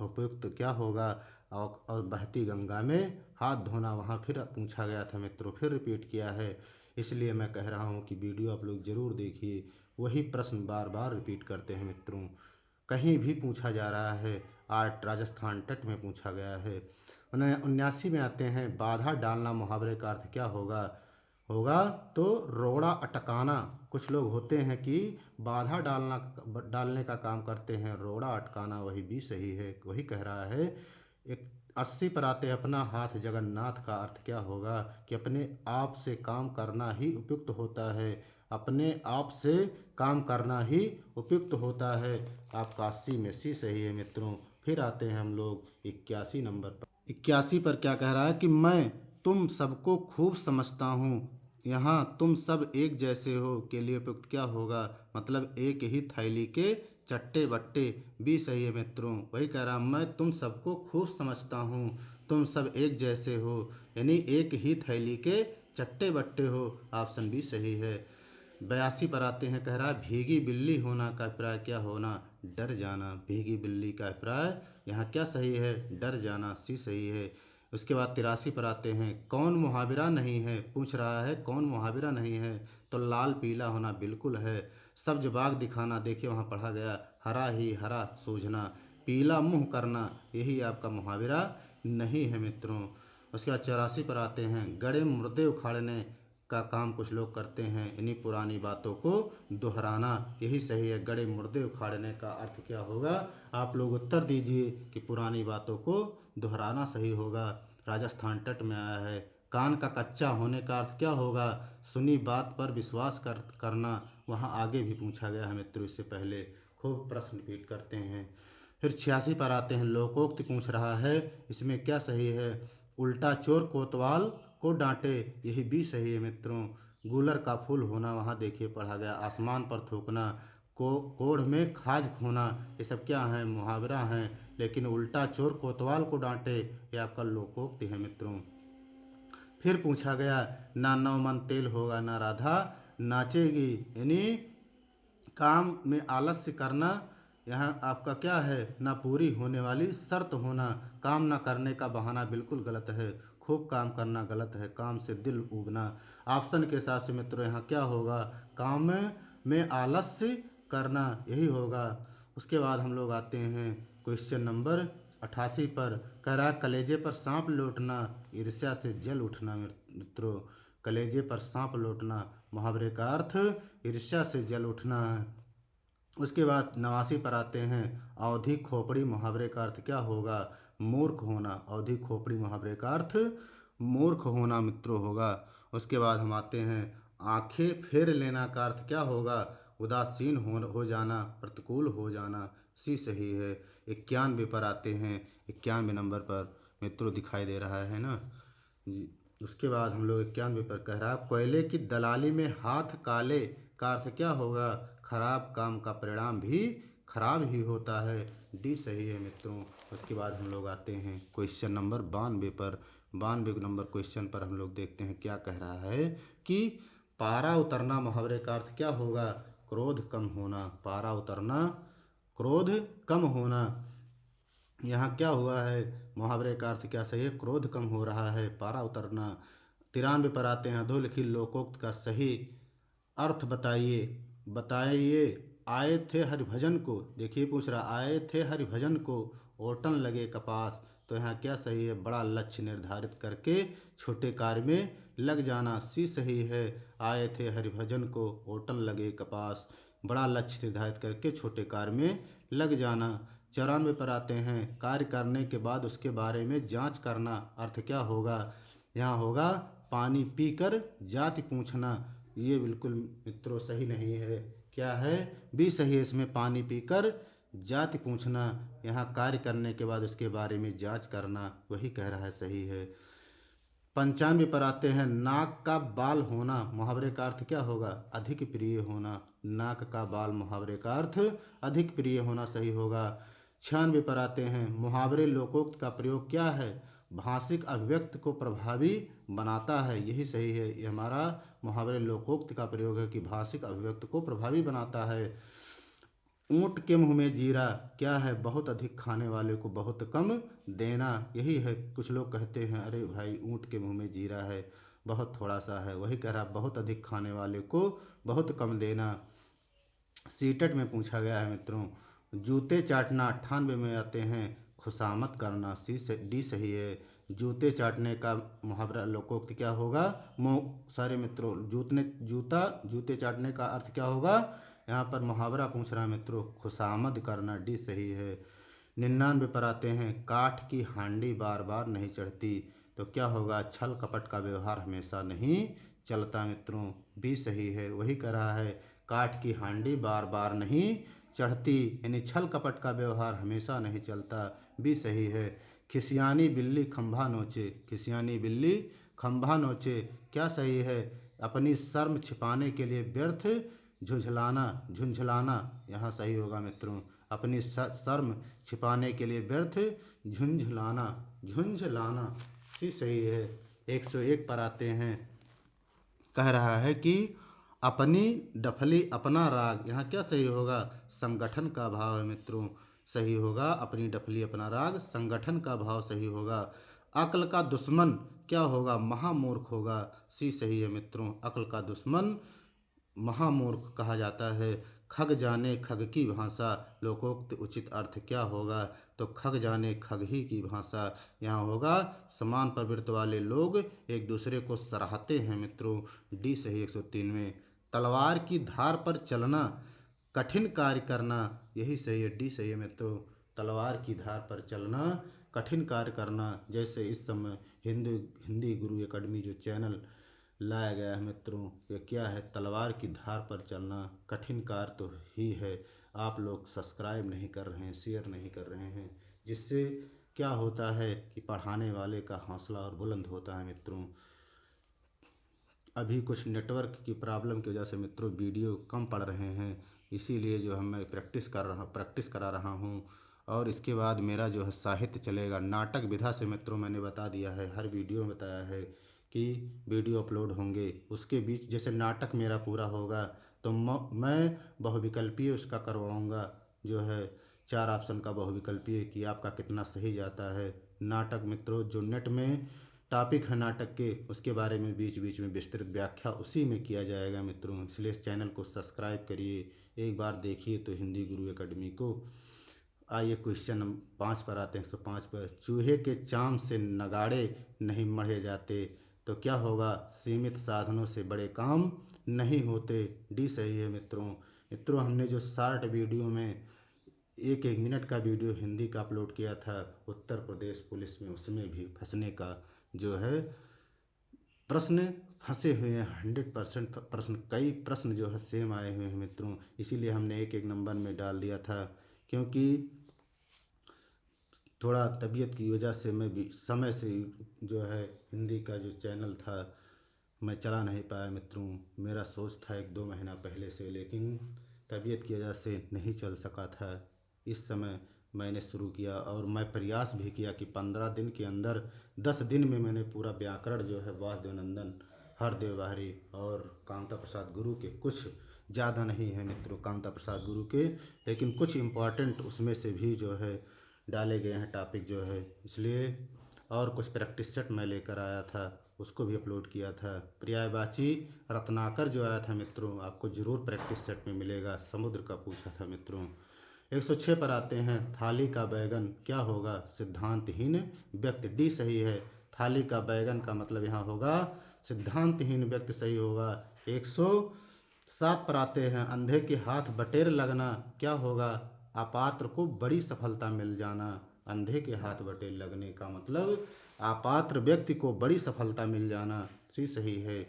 उपयुक्त क्या होगा? और बहती गंगा में हाथ धोना। वहाँ फिर पूछा गया था मित्रों, फिर रिपीट किया है, इसलिए मैं कह रहा हूँ कि वीडियो आप लोग ज़रूर देखिए। वही प्रश्न बार बार रिपीट करते हैं मित्रों, कहीं भी पूछा जा रहा है। आज राजस्थान तट में पूछा गया है। 79 में आते हैं। बाधा डालना। मुहावरे का अर्थ क्या होगा? तो रोड़ा अटकाना। कुछ लोग होते हैं कि बाधा डालने का काम करते हैं, रोड़ा अटकाना, वही भी सही है। वही कह रहा है। 80 पर आते हैं। अपना हाथ जगन्नाथ का अर्थ क्या होगा? कि अपने आप से काम करना ही उपयुक्त होता है। अपने आप से काम करना ही उपयुक्त होता है। आपका 80 में सी सही है मित्रों। फिर आते हैं हम लोग 81 नंबर पर। 81 पर क्या कह रहा है? कि मैं तुम सबको खूब समझता हूँ, यहाँ तुम सब एक जैसे हो के लिए उपयुक्त क्या होगा? मतलब एक ही थैली के चट्टे बट्टे, भी सही है मित्रों। वही कह रहा मैं तुम सबको खूब समझता हूँ, तुम सब एक जैसे हो, यानी एक ही थैली के चट्टे बट्टे हो, ऑप्शन बी सही है। 82 पर आते हैं। कह रहा है भीगी बिल्ली होना का अभिप्राय क्या होना? डर जाना। भीगी बिल्ली का अभिप्राय यहाँ क्या सही है? डर जाना, सी सही है। उसके बाद 83 पर आते हैं। कौन मुहावरा नहीं है? पूछ रहा है कौन मुहावरा नहीं है? तो लाल पीला होना बिल्कुल है। सब्ज बाग दिखाना, देखिए वहाँ पढ़ा गया हरा ही हरा सूझना। पीला मुंह करना, यही आपका मुहावरा नहीं है मित्रों। उसके बाद 84 पर आते हैं। गड़े मुर्दे उखाड़ने का काम कुछ लोग करते हैं, इन्हीं पुरानी बातों को दोहराना, यही सही है। गड़े मुर्दे उखाड़ने का अर्थ क्या होगा? आप लोग उत्तर दीजिए कि पुरानी बातों को दोहराना सही होगा। राजस्थान तट में आया है। कान का कच्चा होने का अर्थ क्या होगा? सुनी बात पर विश्वास करना। वहाँ आगे भी पूछा गया है मित्रों, इससे पहले खूब प्रश्न रिपीट करते हैं। फिर 86 पर आते हैं, लोकोक्ति पूछ रहा है, इसमें क्या सही है। उल्टा चोर कोतवाल को डांटे, यही भी सही है मित्रों। गूलर का फूल होना, वहाँ देखिए पढ़ा गया। आसमान पर थूकना, कोढ़ में खाज खोना, ये सब क्या है, मुहावरा हैं। लेकिन उल्टा चोर कोतवाल को डांटे, ये आपका लोकोक्ति है मित्रों। फिर पूछा गया, ना 9 मन तेल होगा ना राधा नाचेगी, यानी काम में आलस्य करना, यहाँ आपका क्या है, ना पूरी होने वाली शर्त होना। काम ना करने का बहाना बिल्कुल गलत है, खूब काम करना गलत है, काम से दिल उगना। ऑप्शन के हिसाब से मित्रों यहाँ क्या होगा, काम में आलस्य करना, यही होगा। उसके बाद हम लोग आते हैं क्वेश्चन नंबर 88 पर। कह रहा कलेजे पर सांप लौटना, ईर्ष्या से जल उठना मित्रों। कलेजे पर सांप लौटना, मुहावरे का अर्थ ईर्ष्या से जल उठना है। उसके बाद 89 पर आते हैं, अवधि खोपड़ी, मुहावरे का अर्थ क्या होगा, मूर्ख होना। अवधि खोपड़ी मुहावरे का अर्थ मूर्ख होना मित्रों होगा। उसके बाद हम आते हैं, आंखें फेर लेना का अर्थ क्या होगा, उदासीन हो जाना, प्रतिकूल हो जाना, सी सही है। 91 पर आते हैं, 91 नंबर पर मित्रों दिखाई दे रहा है ना। उसके बाद हम लोग 91 पर कह रहा है, कोयले की दलाली में हाथ काले का अर्थ क्या होगा, खराब काम का परिणाम भी खराब ही होता है, डी सही है मित्रों। उसके बाद हम लोग आते हैं क्वेश्चन नंबर 92 पर। 92 नंबर क्वेश्चन पर हम लोग देखते हैं क्या कह रहा है कि पारा उतरना, मुहावरे का अर्थ क्या होगा, क्रोध कम होना। पारा उतरना, क्रोध कम होना। यहाँ क्या हुआ है, मुहावरे का अर्थ क्या सही है, क्रोध कम हो रहा है, पारा उतरना। 93 पर आते हैं, अधोलिखित लोकोक्त का सही अर्थ बताइए। बताइए, आए थे हरिभजन को, देखिए पूछ रहा, आए थे हरिभजन को, ओटन लगे कपास। तो यहाँ क्या सही है, बड़ा लक्ष्य निर्धारित करके छोटे कार्य में लग जाना, सी सही है। आए थे हरिभजन को, ओटन लगे कपास, बड़ा लक्ष्य निर्धारित करके छोटे कार्य में लग जाना। 94 पर आते हैं, कार्य करने के बाद उसके बारे में जांच करना, अर्थ क्या होगा, यहाँ होगा पानी पीकर जाति पूछना। ये बिल्कुल मित्रों सही नहीं है, क्या है, भी सही है इसमें, पानी पीकर जाति पूछना। यहाँ कार्य करने के बाद उसके बारे में जांच करना, वही कह रहा है सही है। 95 पर आते हैं, नाक का बाल होना, मुहावरे का अर्थ क्या होगा, अधिक प्रिय होना। नाक का बाल, मुहावरे का अर्थ अधिक प्रिय होना, सही होगा। 96 पर आते हैं, मुहावरे लोकोक्त का प्रयोग क्या है, भाषिक अभिव्यक्ति को प्रभावी बनाता है, यही सही है। ये हमारा मुहावरे लोकोक्त का प्रयोग है कि भाषिक अभिव्यक्ति को प्रभावी बनाता है। ऊँट के मुँह में जीरा क्या है, बहुत अधिक खाने वाले को बहुत कम देना, यही है। कुछ लोग कहते हैं अरे भाई ऊँट के मुँह में जीरा है, बहुत थोड़ा सा है, वही कह रहा बहुत अधिक खाने वाले को बहुत कम देना। सीटेट में पूछा गया है मित्रों, जूते चाटना। 98 में आते हैं, खुशामद करना, सी से डी सही है। जूते चाटने का मुहावरा लोकोक्ति क्या होगा, सारे मित्रों, जूते चाटने का अर्थ क्या होगा, यहाँ पर मुहावरा पूछ रहा है मित्रों, खुशामद करना, डी सही है। 99 पर आते हैं, काठ की हांडी बार बार नहीं चढ़ती, तो क्या होगा, छल कपट का व्यवहार हमेशा नहीं चलता मित्रों, बी सही है। वही कह रहा है, काठ की हांडी बार बार नहीं चढ़ती, यानी छल कपट का व्यवहार हमेशा नहीं चलता, भी सही है। खिसियानी बिल्ली खंभा नोचे, खिसियानी बिल्ली खंभा नोचे, क्या सही है, अपनी शर्म छिपाने के लिए व्यर्थ झुंझलाना, यहाँ सही होगा मित्रों, अपनी शर्म छिपाने के लिए व्यर्थ झुंझलाना, सी सही है। 101 पर आते हैं, कह रहा है कि अपनी डफली अपना राग, यहाँ क्या सही होगा, संगठन का भाव है मित्रों, सही होगा। अपनी डफली अपना राग, संगठन का भाव सही होगा। अक्ल का दुश्मन क्या होगा, महामूर्ख होगा, सी सही है मित्रों। अक्ल का दुश्मन महामूर्ख कहा जाता है। खग जाने खग की भाषा, लोकोक्त उचित अर्थ क्या होगा, तो खग जाने खग ही की भाषा, यहाँ होगा समान प्रवृत्ति वाले लोग एक दूसरे को सराहते हैं मित्रों, डी सही 103 में। तलवार की धार पर चलना, कठिन कार्य करना, यही सही है, डी सही है मित्रों। तलवार की धार पर चलना, कठिन कार्य करना, जैसे इस समय हिंदी गुरु एकेडमी जो चैनल लाया गया है मित्रों। ये क्या है, तलवार की धार पर चलना कठिन कार्य तो ही है। आप लोग सब्सक्राइब नहीं कर रहे हैं, शेयर नहीं कर रहे हैं, जिससे क्या होता है कि पढ़ाने वाले का हौसला और बुलंद होता है मित्रों। अभी कुछ नेटवर्क की प्रॉब्लम की वजह से मित्रों वीडियो कम पड़ रहे हैं, इसीलिए जो है मैं प्रैक्टिस करा रहा हूँ। और इसके बाद मेरा जो है साहित्य चलेगा नाटक विधा से मित्रों। मैंने बता दिया है, हर वीडियो में बताया है कि वीडियो अपलोड होंगे, उसके बीच जैसे नाटक मेरा पूरा होगा तो मैं बहुविकल्पीय उसका करवाऊँगा, जो है 4 ऑप्शन का बहुविकल्पीय कि आपका कितना सही जाता है। नाटक मित्रों जो नेट में टॉपिक है नाटक के, उसके बारे में बीच बीच में विस्तृत व्याख्या उसी में किया जाएगा मित्रों। इसलिए इस चैनल को सब्सक्राइब करिए, एक बार देखिए तो हिंदी गुरु एकेडमी को। आइए क्वेश्चन नंबर 5 पर आते हैं। 105 पर, चूहे के चाम से नगाड़े नहीं मढ़े जाते तो क्या होगा, सीमित साधनों से बड़े काम नहीं होते। डी सही है मित्रों हमने जो शॉर्ट वीडियो में 1-1 मिनट का वीडियो हिंदी का अपलोड किया था उत्तर प्रदेश पुलिस में, उसमें भी फंसने का जो है प्रश्न फंसे हुए हैं। 100% प्रश्न, कई प्रश्न जो है सेम आए हुए हैं मित्रों। इसीलिए हमने 1-1 नंबर में डाल दिया था, क्योंकि थोड़ा तबीयत की वजह से मैं भी समय से जो है हिंदी का जो चैनल था मैं चला नहीं पाया मित्रों। मेरा सोच था 1-2 महीना पहले से, लेकिन तबीयत की वजह से नहीं चल सका था। इस समय मैंने शुरू किया और मैं प्रयास भी किया कि 15 दिन के अंदर 10 दिन में मैंने पूरा व्याकरण जो है वासुदेवानंदन, हरदेव बाहरी और कांता प्रसाद गुरु के, कुछ ज़्यादा नहीं है मित्रों कांता प्रसाद गुरु के, लेकिन कुछ इम्पॉर्टेंट उसमें से भी जो है डाले गए हैं टॉपिक जो है, इसलिए। और कुछ प्रैक्टिस सेट मैं लेकर आया था, उसको भी अपलोड किया था। पर्यायवाची रत्नाकर जो आया था मित्रों, आपको ज़रूर प्रैक्टिस सेट में मिलेगा। समुद्र का पूछा था मित्रों। 106 पर आते हैं, थाली का बैगन क्या होगा, सिद्धांतहीन व्यक्ति। डी सही है, थाली का बैगन का मतलब यहाँ होगा सिद्धांतहीन व्यक्ति सही होगा। 107 पर आते हैं, अंधे के हाथ बटेर लगना क्या होगा, अपात्र को बड़ी सफलता मिल जाना। अंधे के हाथ बटेर लगने का मतलब अपात्र व्यक्ति को बड़ी सफलता मिल जाना। सी सही है।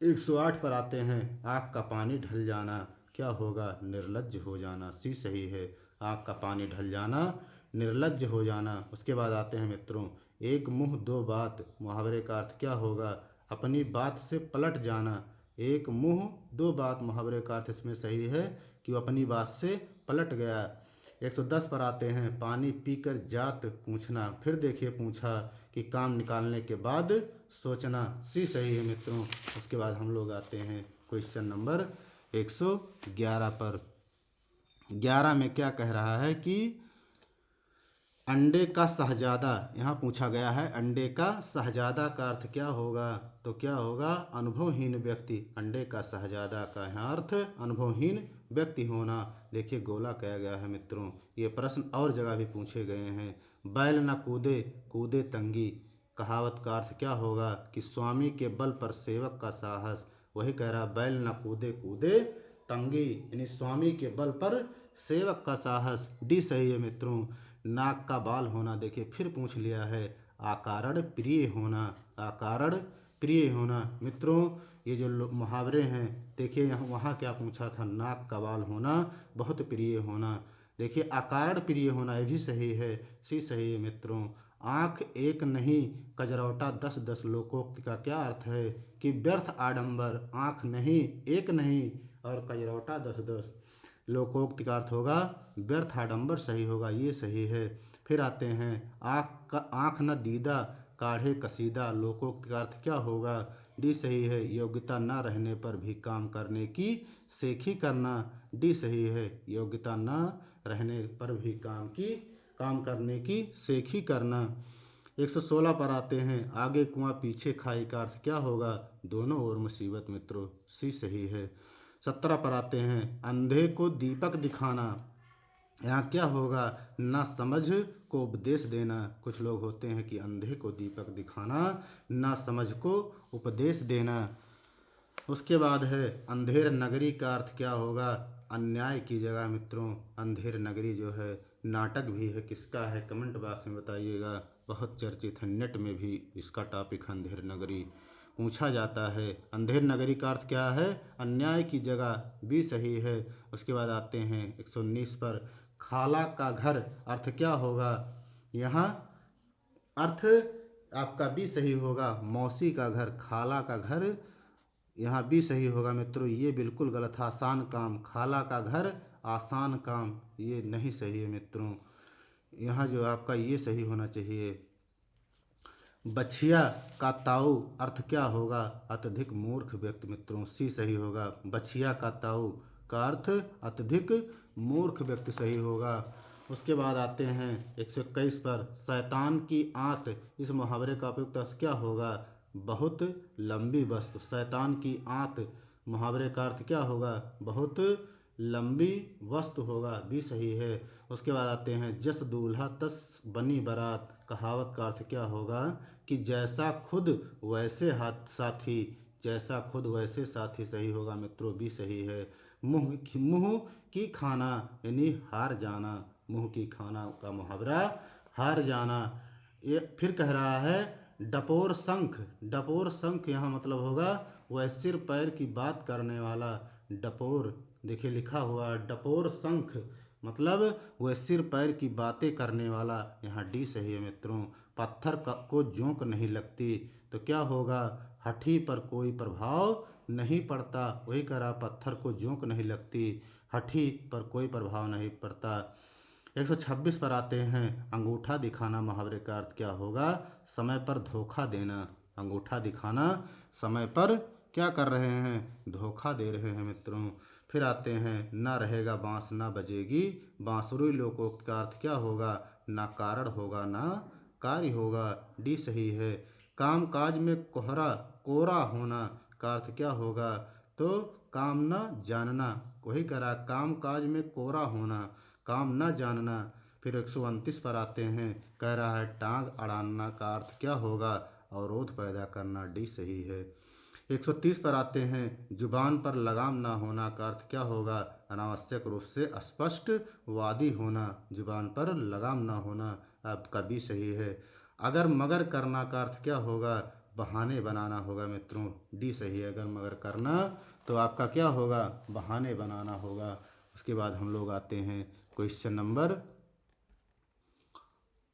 108 पर आते हैं, आँख का पानी ढल जाना क्या होगा, निर्लज्ज हो जाना। सी सही है, आँख का पानी ढल जाना निर्लज्ज हो जाना। उसके बाद आते हैं मित्रों, एक मुंह दो बात, मुहावरे का अर्थ क्या होगा, अपनी बात से पलट जाना। एक मुंह दो बात, मुहावरे का अर्थ इसमें सही है कि वो अपनी बात से पलट गया। 110 पर आते हैं, पानी पीकर जात पूछना, फिर देखिए पूछा कि काम निकालने के बाद सोचना। सी सही है मित्रों। उसके बाद हम लोग आते हैं क्वेश्चन नंबर 111 पर। 11 में क्या कह रहा है कि अंडे का शहजादा, यहाँ पूछा गया है अंडे का शहजादा का अर्थ क्या होगा, तो क्या होगा, अनुभवहीन व्यक्ति। अंडे का शहजादा का यहाँ अर्थ अनुभवहीन व्यक्ति होना। देखिए गोला कहा गया है मित्रों। ये प्रश्न और जगह भी पूछे गए हैं। बैल न कूदे कूदे तंगी, कहावत का अर्थ क्या होगा कि स्वामी के बल पर सेवक का साहस। वही कह रहा, बैल न कूदे कूदे तंगी, यानी स्वामी के बल पर सेवक का साहस। डी सही है मित्रों। नाक का बाल होना, देखिए फिर पूछ लिया है, आकारण प्रिय होना। आकारण प्रिय होना मित्रों, ये जो मुहावरे हैं देखिए यहाँ वहाँ क्या पूछा था, नाक का बाल होना बहुत प्रिय होना। देखिए अकारण प्रिय होना ये भी सही है। सी सही है मित्रों। आँख एक नहीं कजरौटा 10-10, लोकोक्ति का क्या अर्थ है कि व्यर्थ आडंबर। आँख नहीं, एक नहीं, और कजरौटा 10-10, लोकोक्ति का अर्थ होगा व्यर्थ आडंबर, सही होगा, ये सही है। फिर आते हैं, आँख न दीदा काढ़े कसीदा, लोकोक्ति का अर्थ क्या होगा। डी सही है, योग्यता न रहने पर भी काम करने की सेखी करना। डी सही है, योग्यता न रहने पर भी काम करने की सेखी करना। 116 पर आते हैं, आगे कुआं पीछे खाई का अर्थ क्या होगा, दोनों ओर मुसीबत मित्रों। सी सही है। 17 पर आते हैं, अंधे को दीपक दिखाना, यहाँ क्या होगा, ना समझ को उपदेश देना। कुछ लोग होते हैं कि अंधे को दीपक दिखाना, ना समझ को उपदेश देना। उसके बाद है, अंधेर नगरी का अर्थ क्या होगा, अन्याय की जगह मित्रों। अंधेर नगरी जो है नाटक भी है, किसका है कमेंट बॉक्स में बताइएगा, बहुत चर्चित है, नेट में भी इसका टॉपिक अंधेर नगरी। पूछा जाता है। अंधेर नगरी का अर्थ क्या है? अन्याय की जगह, भी सही है। उसके बाद आते हैं 119 पर, खाला का घर अर्थ क्या होगा? यहाँ अर्थ आपका भी सही होगा, मौसी का घर, खाला का घर, यहाँ भी सही होगा मित्रों। ये बिल्कुल गलत है, आसान काम, खाला का घर आसान काम, ये नहीं सही है मित्रों। यहाँ जो आपका ये सही होना चाहिए। बछिया का ताऊ अर्थ क्या होगा? अत्यधिक मूर्ख व्यक्ति मित्रों, सी सही होगा। बछिया का ताऊ का अर्थ अत्यधिक मूर्ख व्यक्ति सही होगा। उसके बाद आते हैं 121 पर, शैतान की आंत इस मुहावरे का उपयुक्त अर्थ क्या होगा? बहुत लंबी वस्तु। शैतान की आंत मुहावरे का अर्थ क्या होगा? बहुत लंबी वस्तु होगा, भी सही है। उसके बाद आते हैं, जस दूल्हा तस बनी बारात कहावत का अर्थ क्या होगा? कि जैसा खुद वैसे हाथ साथी, जैसा खुद वैसे साथी सही होगा मित्रों, भी सही है। मुँह की खाना यानी हार जाना, मुँह की खाना का मुहावरा हार जाना। ये फिर कह रहा है, डपोर शंख, डपोर शंख यहाँ मतलब होगा वह सिर पैर की बात करने वाला। डपोर देखिए लिखा हुआ, डपोर शंख मतलब वह सिर पैर की बातें करने वाला, यहाँ डी सही है मित्रों। पत्थर को जोंक नहीं लगती, तो क्या होगा? हठी पर कोई प्रभाव नहीं पड़ता, वही कह रहा, पत्थर को जोंक नहीं लगती, हठी पर कोई प्रभाव नहीं पड़ता। 126 पर आते हैं, अंगूठा दिखाना मुहावरे का अर्थ क्या होगा? समय पर धोखा देना। अंगूठा दिखाना, समय पर क्या कर रहे हैं? धोखा दे रहे हैं मित्रों। फिर आते हैं, ना रहेगा बांस ना बजेगी बांसुरी लोकोक्त का अर्थ क्या होगा? ना कारण होगा ना कार्य होगा, डी सही है। काम काज में कोरा होना का अर्थ क्या होगा? तो काम न जानना, वही करा, काम काज में कोरा होना, काम न जानना। फिर 129 पर आते हैं, कह रहा है, टांग अड़ाना का अर्थ क्या होगा? अवरोध पैदा करना, डी सही है। 130 पर आते हैं, जुबान पर लगाम ना होना का अर्थ क्या होगा? अनावश्यक रूप से स्पष्ट वादी होना, जुबान पर लगाम ना होना, आपका भी सही है। अगर मगर करना का अर्थ क्या होगा? बहाने बनाना होगा मित्रों, डी सही है। अगर मगर करना तो आपका क्या होगा? बहाने बनाना होगा। उसके बाद हम लोग आते हैं क्वेश्चन नंबर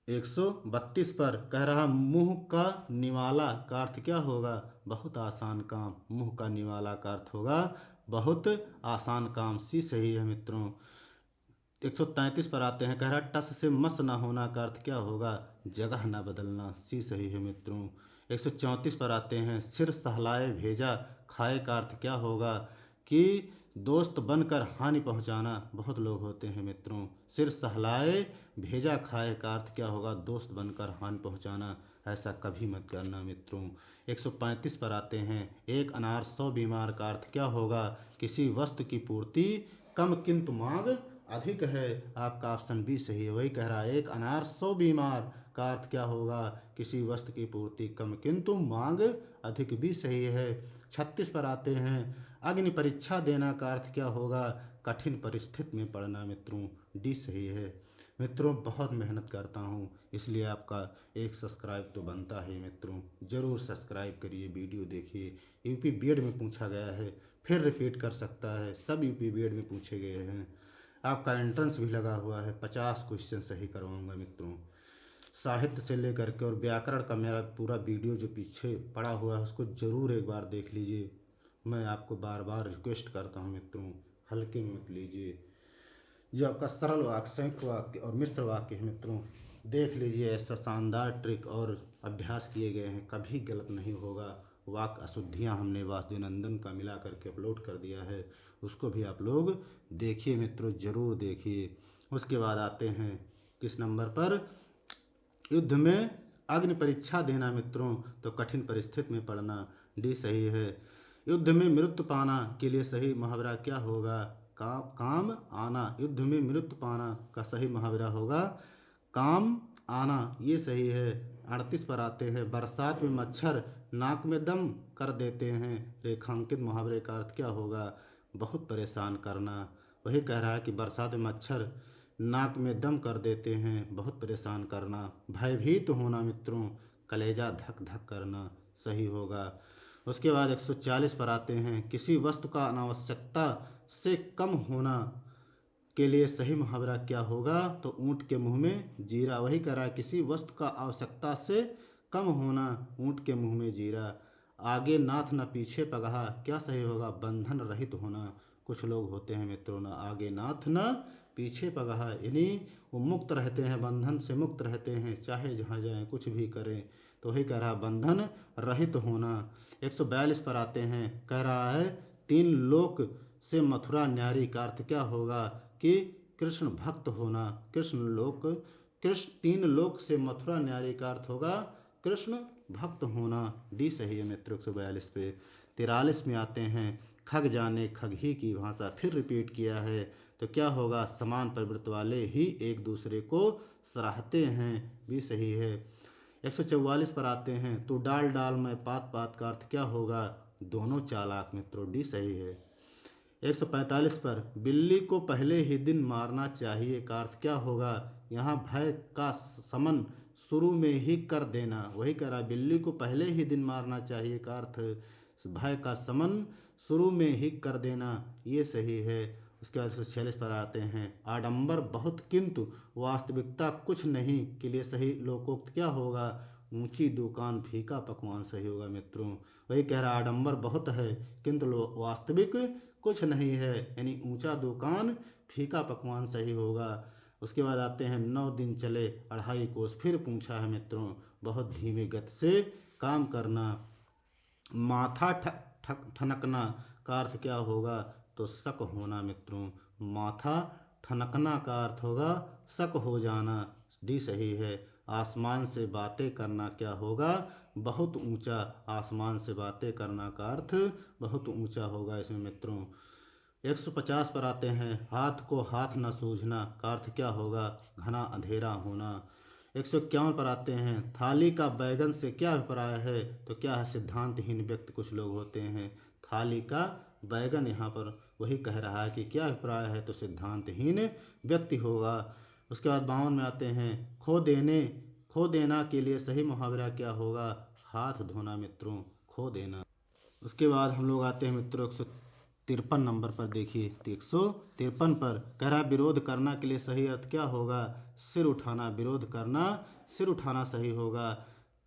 132 पर, कह रहा, मुंह का निवाला का अर्थ क्या होगा? बहुत आसान काम, मुंह का निवाला का अर्थ होगा बहुत आसान काम, सी सही है मित्रों। 133 पर आते हैं, कह रहा, टस से मस ना होना का अर्थ क्या होगा? जगह ना बदलना, सी सही है मित्रों। 134 पर आते हैं, सिर सहलाए भेजा खाए का अर्थ क्या होगा? कि दोस्त बनकर हानि पहुंचाना, बहुत लोग होते हैं मित्रों। सिर सहलाए भेजा खाए का अर्थ क्या होगा? दोस्त बनकर हानि पहुंचाना, ऐसा कभी मत करना मित्रों। 135 पर आते हैं, एक अनार 100 बीमार का अर्थ क्या होगा? किसी वस्तु की पूर्ति कम किंतु मांग अधिक है, आपका ऑप्शन बी सही है। वही कह रहा है, एक अनार 100 बीमार का अर्थ क्या होगा? किसी वस्तु की पूर्ति कम किंतु मांग अधिक, भी सही है। 36 पर आते हैं, अग्नि परीक्षा देना का अर्थ क्या होगा? कठिन परिस्थिति में पड़ना मित्रों, डी सही है। मित्रों बहुत मेहनत करता हूँ, इसलिए आपका एक सब्सक्राइब तो बनता है मित्रों, ज़रूर सब्सक्राइब करिए, वीडियो देखिए। यूपी बीएड में पूछा गया है, फिर रिपीट कर सकता है, सब यूपी बीएड में पूछे गए हैं। आपका एंट्रेंस भी लगा हुआ है, 50 क्वेश्चन सही करवाऊँगा मित्रों। साहित्य से लेकर के और व्याकरण का मेरा पूरा वीडियो जो पीछे पड़ा हुआ है उसको ज़रूर एक बार देख लीजिए। मैं आपको बार बार रिक्वेस्ट करता हूँ मित्रों, हल्के में मत लीजिए। जो आपका सरल वाक्य, संयुक्त वाक्य और मिश्र वाक्य है मित्रों, देख लीजिए। ऐसा शानदार ट्रिक और अभ्यास किए गए हैं, कभी गलत नहीं होगा। वाक्य अशुद्धियाँ हमने वासुदेवनंदन का मिला करके अपलोड कर दिया है, उसको भी आप लोग देखिए मित्रों, ज़रूर देखिए। उसके बाद आते हैं किस नंबर पर? युद्ध में अग्नि परीक्षा देना मित्रों, तो कठिन परिस्थिति में पड़ना, डी सही है। युद्ध में मृत्यु पाना के लिए सही मुहावरा क्या होगा? काम आना। युद्ध में मृत्यु पाना का सही मुहावरा होगा काम आना, ये सही है। 38 पर आते हैं, बरसात में मच्छर नाक में दम कर देते हैं, रेखांकित मुहावरे का अर्थ क्या होगा? बहुत परेशान करना। वही कह रहा है कि बरसात में मच्छर नाक में दम कर देते हैं, बहुत परेशान करना। भयभीत होना मित्रों, कलेजा धक धक करना, सही होगा। उसके बाद 140 पर आते हैं, किसी वस्तु का अनावश्यकता से कम होना के लिए सही मुहावरा क्या होगा? तो ऊँट के मुंह में जीरा। वही करा, किसी वस्तु का आवश्यकता से कम होना, ऊँट के मुंह में जीरा। आगे नाथ न पीछे पगहा, क्या सही होगा? बंधन रहित होना। कुछ लोग होते हैं मित्रों, न आगे नाथ न पीछे पगहा, यानी वो मुक्त रहते हैं, बंधन से मुक्त रहते हैं, चाहे जहाँ जाएं कुछ भी करें। तो वही कह रहा बंधन रहित होना। 142 पर आते हैं, कह रहा है तीन लोक से मथुरा न्यारी का अर्थ क्या होगा? कि कृष्ण भक्त होना। कृष्ण तीन लोक से मथुरा न्यारी का अर्थ होगा कृष्ण भक्त होना। डी सही है मित्रों 142 पे। 43 में आते हैं, खग जाने खग ही की भाषा, फिर रिपीट किया है, तो क्या होगा? समान प्रवृत्ति वाले ही एक दूसरे को सराहते हैं। भी सही है। 144 पर आते हैं, तो डाल डाल में पात पात का अर्थ क्या होगा? दोनों चालाक मित्रों। डी सही है। 145 पर, बिल्ली को पहले ही दिन मारना चाहिए का अर्थ क्या होगा? यहाँ भय का समन शुरू में ही कर देना। वही कह रहा, बिल्ली को पहले ही दिन मारना चाहिए का अर्थ भय का समन शुरू में ही कर देना। ये सही है। उसके बाद 146 पर आते हैं, आडंबर बहुत किंतु वास्तविकता कुछ नहीं के लिए सही लोकोक्त क्या होगा? ऊंची दुकान फीका पकवान सही होगा मित्रों। वही कह रहा, आडंबर बहुत है किंतु वास्तविक कुछ नहीं है, यानी ऊंचा दुकान फीका पकवान सही होगा। उसके बाद आते हैं, 9 दिन चले 2.5 कोस, फिर पूछा है मित्रों, बहुत धीमी गति से काम करना। माथा ठनकना का अर्थ क्या होगा? तो शक होना मित्रों। माथा ठनकना का अर्थ होगा शक हो जाना। डी सही है। आसमान से बातें करना क्या होगा? बहुत ऊंचा। आसमान से बातें करना का अर्थ बहुत ऊंचा होगा इसमें मित्रों। 150 पर आते हैं, हाथ को हाथ न सूझना का अर्थ क्या होगा? घना अंधेरा होना। 151 पर आते हैं, थाली का बैगन से क्या अभिप्राय है? तो क्या है? सिद्धांतहीन व्यक्ति कुछ लोग होते हैं। थाली का बैगन यहाँ पर वही कह रहा है कि क्या अभिप्राय है? तो सिद्धांतहीन व्यक्ति होगा। उसके बाद 52 में आते हैं, खो देना के लिए सही मुहावरा क्या होगा? हाथ धोना मित्रों, खो देना। उसके बाद हम लोग आते हैं मित्रों 153 नंबर पर। देखिए 153 पर कह रहा, विरोध करना के लिए सही अर्थ क्या होगा? सिर उठाना। विरोध करना, सिर उठाना सही होगा।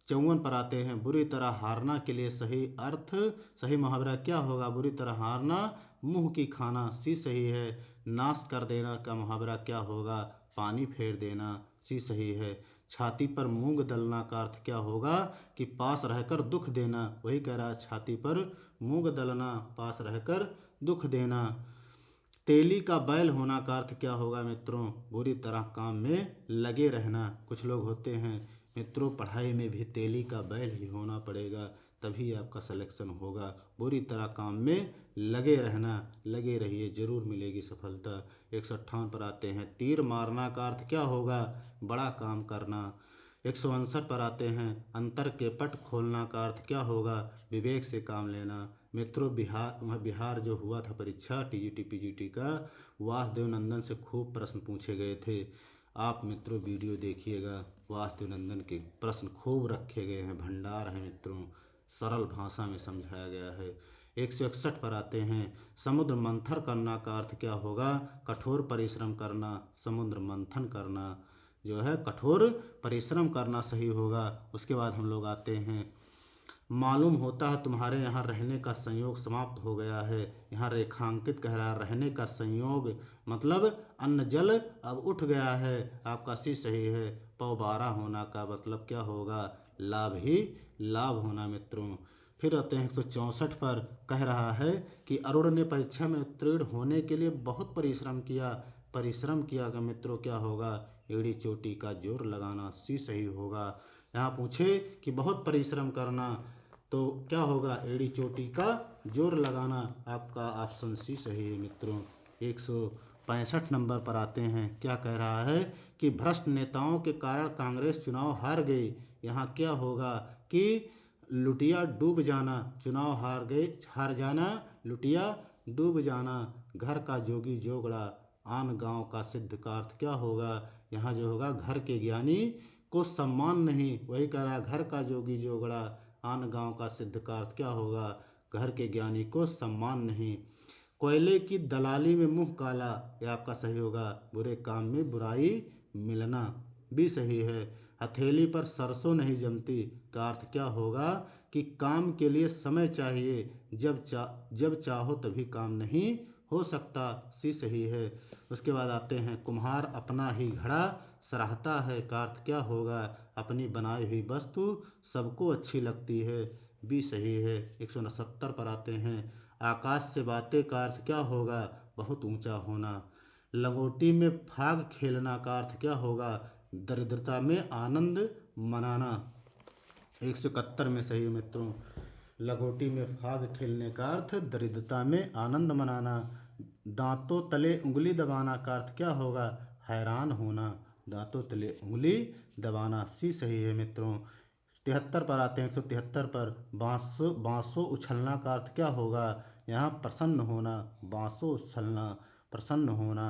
54 पर आते हैं, बुरी तरह हारना के लिए सही अर्थ, सही मुहावरा क्या होगा? बुरी तरह हारना, मुंह की खाना। सी सही है। नाश कर देना का मुहावरा क्या होगा? पानी फेर देना। सी सही है। छाती पर मूंग दलना का अर्थ क्या होगा? कि पास रहकर दुख देना। वही कह रहा, छाती पर मूंग दलना, पास रहकर दुख देना। तेली का बैल होना का अर्थ क्या होगा मित्रों? बुरी तरह काम में लगे रहना। कुछ लोग होते हैं मित्रों, पढ़ाई में भी तेली का बैल ही होना पड़ेगा, तभी आपका सिलेक्शन होगा। बुरी तरह काम में लगे रहना, लगे रहिए, जरूर मिलेगी सफलता। 158 पर आते हैं, तीर मारना का अर्थ क्या होगा? बड़ा काम करना। 159 पर आते हैं, अंतर के पट खोलना का अर्थ क्या होगा? विवेक से काम लेना। मित्रों, बिहार जो हुआ था परीक्षा टीजीटी पीजीटी का, वासुदेव नंदन से खूब प्रश्न पूछे गए थे। आप मित्रों वीडियो देखिएगा, वासुदेव नंदन के प्रश्न खूब रखे गए हैं, भंडार है मित्रों, सरल भाषा में समझाया गया है। 161 पर आते हैं, समुद्र मंथन करना का अर्थ क्या होगा? कठोर परिश्रम करना। समुद्र मंथन करना जो है कठोर परिश्रम करना सही होगा। उसके बाद हम लोग आते हैं, मालूम होता है तुम्हारे यहाँ रहने का संयोग समाप्त हो गया है। यहाँ रेखांकित कह रहा है रहने का संयोग, मतलब अन्न जल अब उठ गया है। आपका सी सही है। पौबारा होना का मतलब क्या होगा? लाभ ही लाभ होना मित्रों। फिर आते हैं 164 पर, कह रहा है कि अरुण ने परीक्षा में उत्तीर्ण होने के लिए बहुत परिश्रम किया। परिश्रम किया का मित्रों क्या होगा? एड़ी चोटी का जोर लगाना। सी सही होगा। यहाँ पूछे कि बहुत परिश्रम करना, तो क्या होगा? एड़ी चोटी का जोर लगाना। आपका ऑप्शन सी सही है मित्रों। 165 नंबर पर आते हैं, क्या कह रहा है? कि भ्रष्ट नेताओं के कारण कांग्रेस चुनाव हार गई। यहाँ क्या होगा? कि लुटिया डूब जाना। चुनाव हार जाना, लुटिया डूब जाना। घर का जोगी जोगड़ा, आन गांव का सिद्ध का अर्थ क्या होगा? यहाँ जो होगा घर के ज्ञानी को सम्मान नहीं। वही कह रहा, घर का जोगी जोगड़ा, आन गांव का सिद्ध का अर्थ क्या होगा? घर के ज्ञानी को सम्मान नहीं। कोयले की दलाली में मुंह काला, ये आपका सही होगा। बुरे काम में बुराई मिलना, भी सही है। हथेली पर सरसों नहीं जमती का अर्थ क्या होगा? कि काम के लिए समय चाहिए, जब चाहो तभी काम नहीं हो सकता, सी सही है। उसके बाद आते हैं कुम्हार अपना ही घड़ा सराहता है का अर्थ क्या होगा? अपनी बनाई हुई वस्तु सबको अच्छी लगती है, भी सही है। 169 पर आते हैं आकाश से बातें का अर्थ क्या होगा? बहुत ऊंचा होना। लंगोटी में फाग खेलना का अर्थ क्या होगा? दरिद्रता में आनंद मनाना। 171 में सही है मित्रों। लंगोटी में फाग खेलने का अर्थ दरिद्रता में आनंद मनाना। दांतों तले उंगली दबाना का अर्थ क्या होगा? हैरान होना। दांतों तले उंगली दबाना, सी सही है मित्रों। 73 पर आते हैं। 173 पर बांसों उछलना का अर्थ क्या होगा? यहाँ प्रसन्न होना। बांसों उछलना, प्रसन्न होना।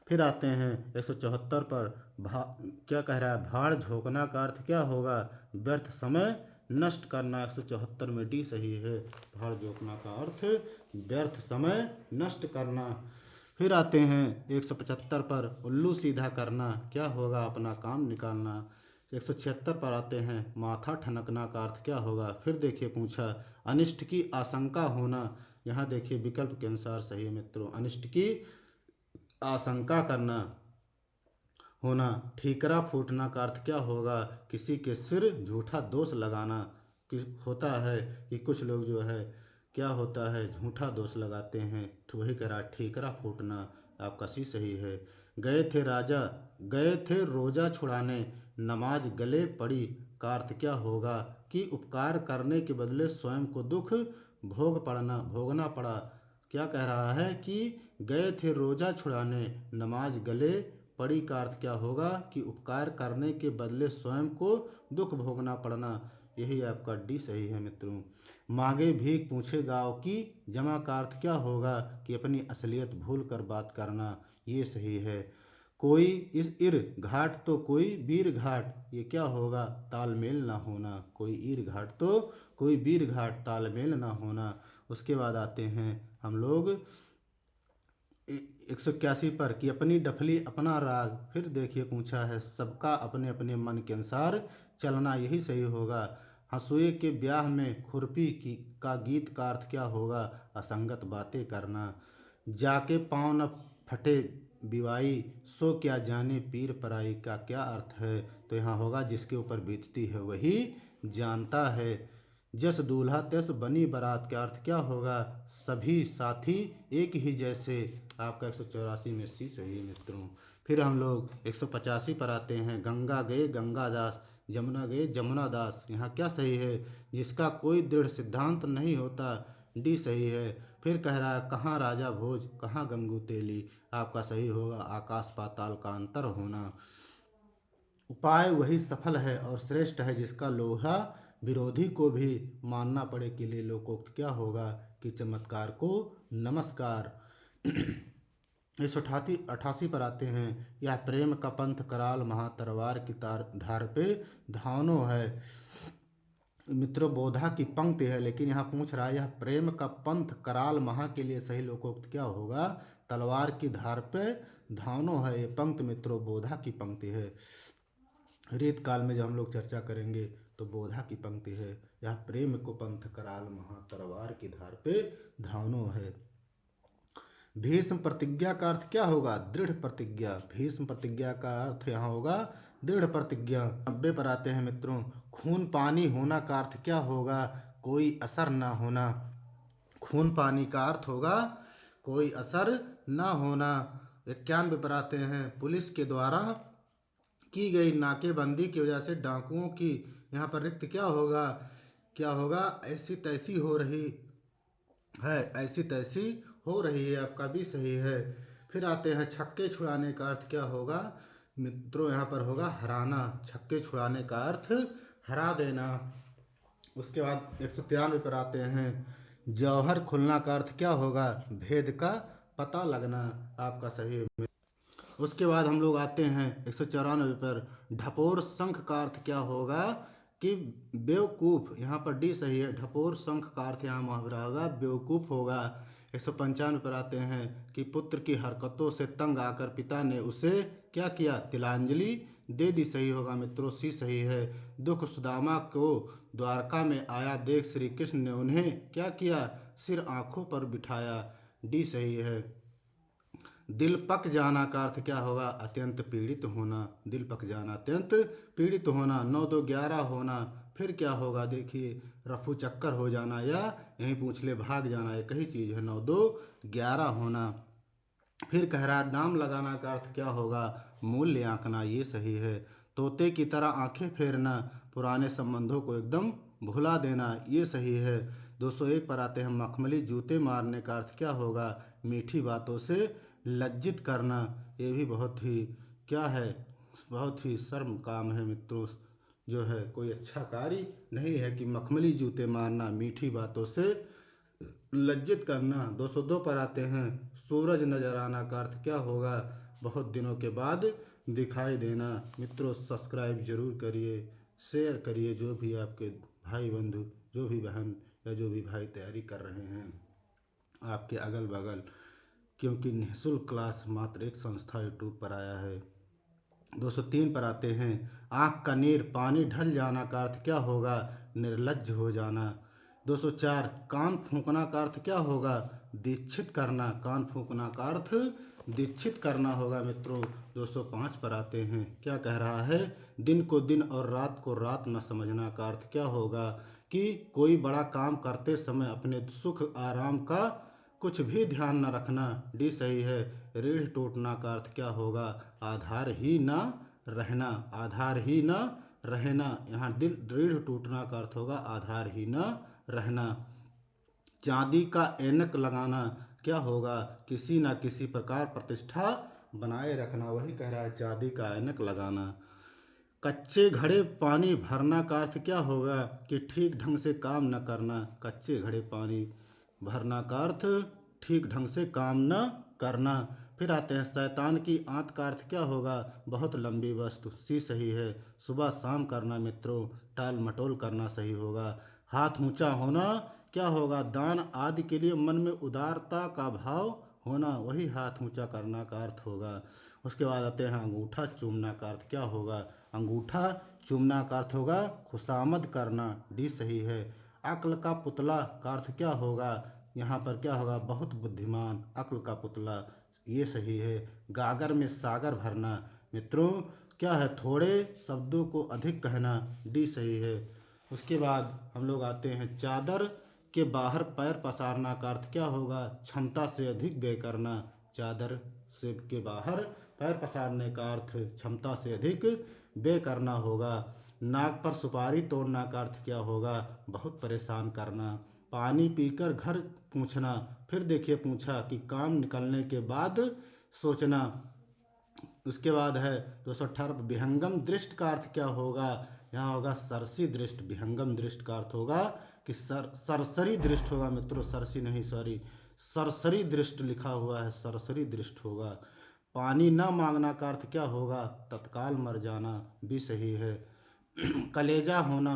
फिर आते हैं 174 पर क्या कह रहा है? भाड़ झोंकना का अर्थ क्या होगा? व्यर्थ समय नष्ट करना। 174 में डी सही है। भाड़ झोंकना का अर्थ व्यर्थ समय नष्ट करना। फिर आते हैं 175 पर उल्लू सीधा करना क्या होगा? अपना काम निकालना। 176 पर आते हैं माथा ठनकना का अर्थ क्या होगा? फिर देखिए पूछा अनिष्ट की आशंका होना। यहाँ देखिए विकल्प के अनुसार सही है मित्रों। अनिष्ट की आशंका करना होना। ठीकरा फूटना का अर्थ क्या होगा? किसी के सिर झूठा दोष लगाना। होता है कि कुछ लोग जो है क्या होता है झूठा दोष लगाते हैं, तो वही कह रहा ठीकरा फूटना, आपका सी सही है। गए थे रोजा छुड़ाने, नमाज गले पड़ी का अर्थ क्या होगा? कि उपकार करने के बदले स्वयं को दुख भोगना पड़ा। क्या कह रहा है? कि गए थे रोजा छुड़ाने, नमाज गले पड़ी का अर्थ क्या होगा? कि उपकार करने के बदले स्वयं को दुख भोगना पड़ना। यही आपका डी सही है मित्रों। मांगे भीख पूछे गाँव की जमा का अर्थ क्या होगा? कि अपनी असलियत भूल कर बात करना, ये सही है। कोई इस इर घाट तो कोई वीर घाट, ये क्या होगा? तालमेल ना होना। कोई ईर घाट तो कोई वीर घाट, तालमेल ना होना। उसके बाद आते हैं हम लोग 181 पर कि अपनी डफली अपना राग। फिर देखिए पूछा है सबका अपने अपने मन के अनुसार चलना, यही सही होगा। हंसुए के ब्याह में खुरपी का गीत का अर्थ क्या होगा? असंगत बातें करना। जाके पाँव न फटे बिवाई, सो क्या जाने पीर पराई का क्या अर्थ है? तो यहाँ होगा जिसके ऊपर बीतती है वही जानता है। जस दूल्हा तस बनी बारात का अर्थ क्या होगा? सभी साथी एक ही जैसे, आपका 184 में सी सही है मित्रों। फिर हम लोग 185 पर आते हैं। गंगा गए गंगादास, जमुना गए जमुना दास, यहाँ क्या सही है? जिसका कोई दृढ़ सिद्धांत नहीं होता, डी सही है। फिर कह रहा है कहाँ राजा भोज कहाँ गंगू तेली, आपका सही होगा आकाश पाताल का अंतर होना। उपाय वही सफल है और श्रेष्ठ है जिसका लोहा विरोधी को भी मानना पड़े के लिए लोकोक्त क्या होगा? कि चमत्कार को नमस्कार। 188 पर आते हैं। यह प्रेम का पंथ कराल महातरवार की धार पे धावनो है। मित्रों बोधा की पंक्ति है, लेकिन यहाँ पूछ रहा है यह प्रेम का पंथ कराल महा के लिए सही लोकोक्त क्या होगा? तलवार की धार पे धावनो है। ये पंक्ति मित्रों बोधा की पंक्ति है। रीत काल में जब हम लोग चर्चा करेंगे तो बोधा की पंक्ति है। यह प्रेम को पंथ कराल महा तलवार की धार पे धावनो है। भीष्म प्रतिज्ञा का अर्थ क्या होगा? दृढ़ प्रतिज्ञा। भीष्म प्रतिज्ञा का अर्थ यहाँ होगा दृढ़ प्रतिज्ञा। 90 पर आते हैं मित्रों। खून पानी होना का अर्थ क्या होगा? कोई असर ना होना। खून पानी का अर्थ होगा कोई असर ना होना। 91 पर आते हैं। पुलिस के द्वारा की गई नाकेबंदी की वजह से डाकुओं की यहाँ पर रिक्त क्या होगा? क्या होगा? ऐसी तैसी हो रही है, ऐसी तैसी हो रही है, आपका भी सही है। फिर आते हैं छक्के छुड़ाने का अर्थ क्या होगा? मित्रों यहाँ पर होगा हराना। छक्के छुड़ाने का अर्थ हरा देना। उसके बाद 193 पर आते हैं। जौहर खुलना का अर्थ क्या होगा? भेद का पता लगना, आपका सही है। उसके बाद हम लोग आते हैं 194 पर। ढपोर शंख का अर्थ क्या होगा? कि बेवकूफ़, यहाँ पर डी सही है। ढपोर शंख का अर्थ यहाँ मुहावरा होगा बेवकूफ़ होगा। 195 पर आते हैं कि पुत्र की हरकतों से तंग आकर पिता ने उसे क्या किया, तिलांजलि दे दी। सही होगा मित्रों, सी सही है। दुख सुदामा को द्वारका में आया देख श्री कृष्ण ने उन्हें क्या किया, सिर आंखों पर बिठाया। डी सही है। दिल पक जाना का अर्थ क्या होगा, अत्यंत पीड़ित होना। दिल पक जाना अत्यंत पीड़ित होना। 9 2 11 होना, फिर क्या होगा देखिए, रफू चक्कर हो जाना या यहीं पूछ ले भाग जाना, एक ही चीज़ है। 9 2 11 होना। फिर कह रहा है दाम लगाना का अर्थ क्या होगा, मूल्य आंकना। ये सही है। तोते की तरह आंखें फेरना, पुराने संबंधों को एकदम भुला देना। ये सही है। 201 पर आते हैं मखमली जूते मारने का अर्थ क्या होगा, मीठी बातों से लज्जित करना। ये भी बहुत ही क्या है, बहुत ही शर्म काम है मित्रों, जो है कोई अच्छा कार्य नहीं है कि मखमली जूते मारना, मीठी बातों से लज्जित करना। 202 पर आते हैं सूरज नजर आना का अर्थ क्या होगा, बहुत दिनों के बाद दिखाई देना। मित्रों सब्सक्राइब जरूर करिए, शेयर करिए, जो भी आपके भाई बंधु, जो भी बहन या जो भी भाई तैयारी कर रहे हैं आपके अगल बगल, क्योंकि निःशुल्क क्लास मात्र एक संस्था यूट्यूब पर आया है। 203 पर आते हैं आँख का नीर पानी ढल जाना का अर्थ क्या होगा, निर्लज्ज हो जाना। 204 कान फूंकना का अर्थ क्या होगा, दीक्षित करना। कान फूंकना का अर्थ दीक्षित करना होगा मित्रों। 205 पर आते हैं, क्या कह रहा है, दिन को दिन और रात को रात न समझना का अर्थ क्या होगा, कि कोई बड़ा काम करते समय अपने सुख आराम का कुछ भी ध्यान न रखना। डी सही है। रीढ़ टूटना का अर्थ क्या होगा, आधार ही न रहना। आधार ही न रहना, यहाँ दिल रीढ़ टूटना का अर्थ होगा आधार ही न रहना। चांदी का ऐनक लगाना क्या होगा, किसी न किसी प्रकार प्रतिष्ठा बनाए रखना। वही कह रहा है चांदी का ऐनक लगाना। कच्चे घड़े पानी भरना का अर्थ क्या होगा, कि ठीक ढंग से काम न करना। कच्चे घड़े पानी भरना का अर्थ ठीक ढंग से काम न करना। फिर आते हैं शैतान की आंत का अर्थ क्या होगा, बहुत लंबी वस्तु। सी सही है। सुबह शाम करना मित्रों, टाल मटोल करना सही होगा। हाथ ऊंचा होना क्या होगा, दान आदि के लिए मन में उदारता का भाव होना, वही हाथ ऊंचा करना का अर्थ होगा। उसके बाद आते हैं अंगूठा चूमना का अर्थ क्या होगा, अंगूठा चूमना का अर्थ होगा खुशामद करना। डी सही है। अक्ल का पुतला का अर्थ क्या होगा, यहाँ पर क्या होगा, बहुत बुद्धिमान। अक्ल का पुतला, ये सही है। गागर में सागर भरना मित्रों क्या है, थोड़े शब्दों को अधिक कहना। डी सही है। उसके बाद हम लोग आते हैं चादर के बाहर पैर पसारना का अर्थ क्या होगा, क्षमता से अधिक व्यय करना। चादर से के बाहर पैर पसारने का अर्थ क्षमता से अधिक व्यय करना होगा। नाक पर सुपारी तोड़ना का अर्थ क्या होगा, बहुत परेशान करना। पानी पीकर घर पूछना, फिर देखिए पूछा कि काम निकलने के बाद सोचना। उसके बाद है 218 विहंगम दृष्टि का अर्थ क्या होगा, यहाँ होगा सरसी दृष्टि। विहंगम दृष्टि का अर्थ होगा कि सरसरी दृष्टि होगा मित्रों, सरसी नहीं सॉरी, सरसरी दृष्टि लिखा हुआ है, सरसरी दृष्टि होगा। पानी न मांगना का अर्थ क्या होगा, तत्काल मर जाना। भी सही है। कलेजा होना,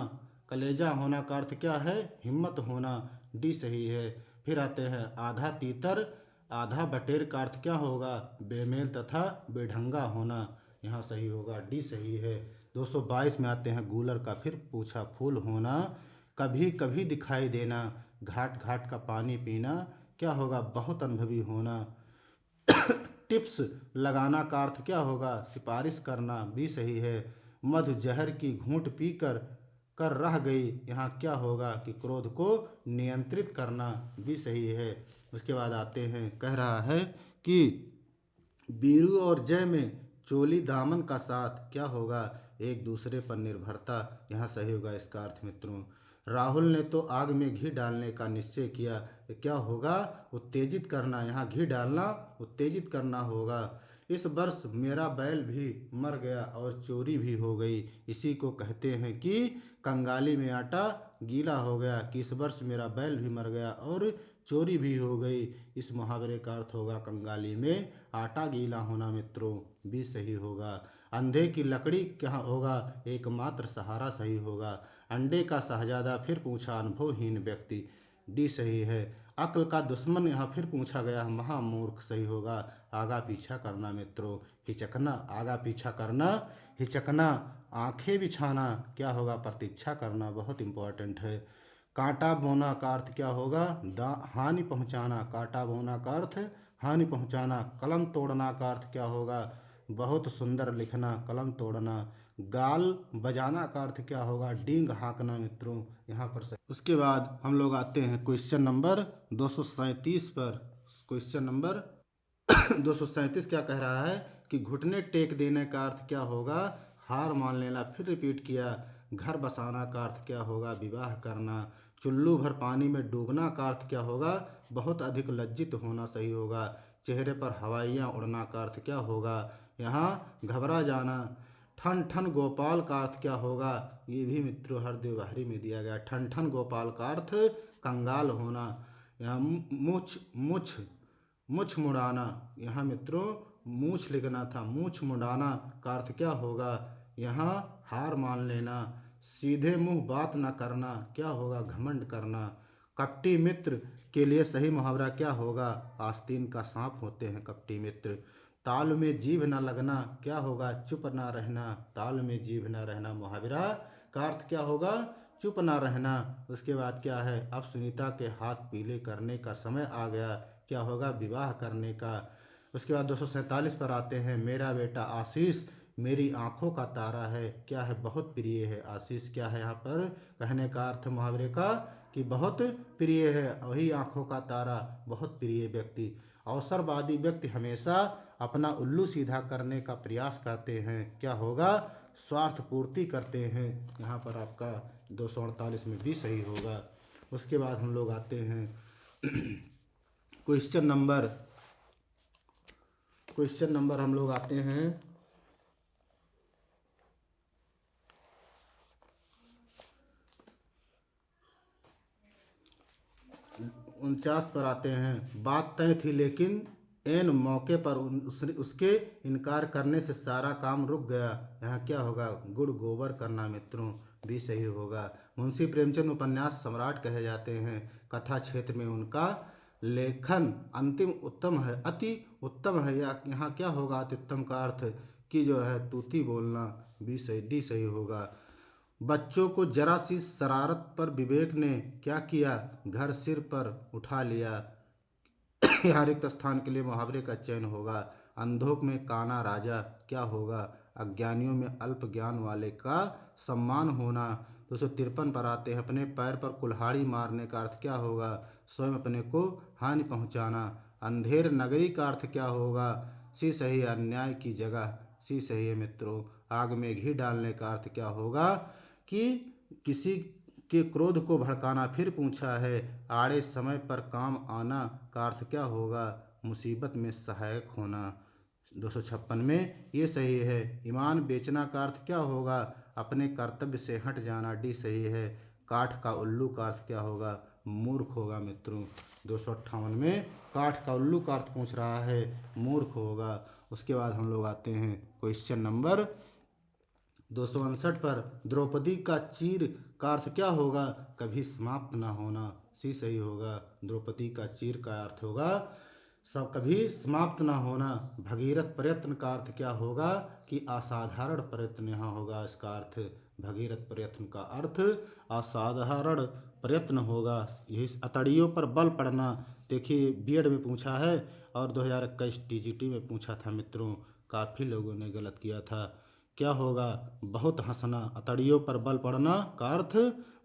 कलेजा होना का अर्थ क्या है, हिम्मत होना। डी सही है। फिर आते हैं आधा तीतर आधा बटेर का अर्थ क्या होगा, बेमेल तथा बेढंगा होना। यहाँ सही होगा, डी सही है। 222 में आते हैं गूलर का फिर पूछा फूल होना, कभी कभी दिखाई देना। घाट घाट का पानी पीना क्या होगा, बहुत अनुभवी होना। टिप्स लगाना का अर्थ क्या होगा, सिफारिश करना। भी सही है। मधु जहर की घूंट पीकर कर रह गई, यहाँ क्या होगा, कि क्रोध को नियंत्रित करना। भी सही है। उसके बाद आते हैं, कह रहा है कि बीरू और जय में चोली दामन का साथ क्या होगा, एक दूसरे पर निर्भरता। यहाँ सही होगा इसका अर्थ मित्रों। राहुल ने तो आग में घी डालने का निश्चय किया, ये क्या होगा, उत्तेजित करना। यहाँ घी डालना उत्तेजित करना होगा। इस वर्ष मेरा बैल भी मर गया और चोरी भी हो गई, इसी को कहते हैं कि कंगाली में आटा गीला हो गया। कि इस वर्ष मेरा बैल भी मर गया और चोरी भी हो गई। इस मुहावरे का अर्थ होगा कंगाली में आटा गीला होना मित्रों, बी सही होगा। अंधे की लकड़ी क्या होगा, एकमात्र सहारा सही होगा। अंडे का शहजादा फिर पूछा अनुभवहीन व्यक्ति, डी सही है। अक्ल का दुश्मन यहाँ फिर पूछा गया, महामूर्ख सही होगा। आगा पीछा करना मित्रों, हिचकना, आगा पीछा करना, हिचकना, आंखें बिछाना क्या होगा, प्रतीक्षा करना, बहुत इंपॉर्टेंट है। कांटा बोना का अर्थ क्या होगा, हानि पहुंचाना, कांटा बोना का अर्थ हानि पहुंचाना। कलम तोड़ना का अर्थ क्या होगा, बहुत सुंदर लिखना, कलम तोड़ना। गाल बजाना का अर्थ क्या होगा, डींग हाँकना मित्रों, यहाँ पर सही। उसके बाद हम लोग आते हैं क्वेश्चन नंबर 237 पर। क्वेश्चन नंबर 237 क्या कह रहा है कि घुटने टेक देने का अर्थ क्या होगा, हार मान लेना। फिर रिपीट किया। घर बसाना का अर्थ क्या होगा, विवाह करना। चुल्लू भर पानी में डूबना का अर्थ क्या होगा, बहुत अधिक लज्जित होना सही होगा। चेहरे पर हवाइयाँ उड़ना का अर्थ क्या होगा, यहाँ घबरा जाना। ठन ठन गोपाल का अर्थ क्या होगा, ये भी मित्रों हर व्यवहारी में दिया गया। ठन ठन गोपाल का अर्थ कंगाल होना। यहाँ मुछ मुछ मुछ मुड़ाना, यहाँ मित्रों मूछ लिखना था। मूछ मुड़ाना का अर्थ क्या होगा, यहाँ हार मान लेना। सीधे मुंह बात न करना क्या होगा, घमंड करना। कपटी मित्र के लिए सही मुहावरा क्या होगा, आस्तीन का सांप होते हैं कपटी मित्र। ताल में जीभ न लगना क्या होगा, चुप ना रहना। ताल में जीभ न रहना मुहावरा का अर्थ क्या होगा, चुप ना रहना। उसके बाद क्या है, अब सुनीता के हाथ पीले करने का समय आ गया, क्या होगा, विवाह करने का। उसके बाद 247 पर आते हैं। मेरा बेटा आशीष मेरी आंखों का तारा है, क्या है, बहुत प्रिय है। आशीष क्या है यहाँ पर कहने का अर्थ मुहावरे का, कि बहुत प्रिय है, वही आंखों का तारा, बहुत प्रिय व्यक्ति। अवसरवादी व्यक्ति हमेशा अपना उल्लू सीधा करने का प्रयास करते हैं, क्या होगा, स्वार्थ पूर्ति करते हैं। यहाँ पर आपका 248 में भी सही होगा। उसके बाद हम लोग आते हैं क्वेश्चन नंबर हम लोग आते हैं 49 पर आते हैं। बात तय थी लेकिन एन मौके पर उसके इनकार करने से सारा काम रुक गया, यहाँ क्या होगा, गुड़ गोबर करना मित्रों, भी सही होगा। मुंशी प्रेमचंद उपन्यास सम्राट कहे जाते हैं। कथा क्षेत्र में उनका लेखन अंतिम उत्तम है, अति उत्तम है, या यहाँ क्या होगा, अति उत्तम का अर्थ कि जो है तूती बोलना, भी सही, डी सही होगा। बच्चों को जरा सी शरारत पर विवेक ने क्या किया, घर सिर पर उठा लिया। यहाँ रिक्त स्थान के लिए मुहावरे का चयन होगा। अंधों में काना राजा क्या होगा, अज्ञानियों में अल्प ज्ञान वाले का सम्मान होना। 253 पर आते हैं। अपने पैर पर कुल्हाड़ी मारने का अर्थ क्या होगा, स्वयं अपने को हानि पहुंचाना। अंधेर नगरी का अर्थ क्या होगा, सी सही, अन्याय की जगह, सी सही है मित्रों। आग में घी डालने का अर्थ क्या होगा, कि किसी के क्रोध को भड़काना। फिर पूछा है। आड़े समय पर काम आना का अर्थ क्या होगा, मुसीबत में सहायक होना। 256 में ये सही है। ईमान बेचना का अर्थ क्या होगा, अपने कर्तव्य से हट जाना, डी सही है। काठ का उल्लू का अर्थ क्या होगा, मूर्ख होगा मित्रों। 258 में काठ का उल्लू का अर्थ पूछ रहा है, मूर्ख होगा। उसके बाद हम लोग आते हैं क्वेश्चन नंबर 259 पर। द्रौपदी का चीर का अर्थ क्या होगा, कभी समाप्त ना होना, सी सही होगा। द्रौपदी का चीर का अर्थ होगा सब कभी समाप्त ना होना। भगीरथ प्रयत्न का अर्थ क्या होगा, कि असाधारण प्रयत्न, यहाँ होगा इसका अर्थ। भगीरथ प्रयत्न का अर्थ असाधारण प्रयत्न होगा। यही अतड़ियों पर बल पड़ना, देखिए बीएड में पूछा है और 2021 टीजीटी में पूछा था मित्रों, काफ़ी लोगों ने गलत किया था। क्या होगा, बहुत हंसना। अतड़ियों पर बल पड़ना का अर्थ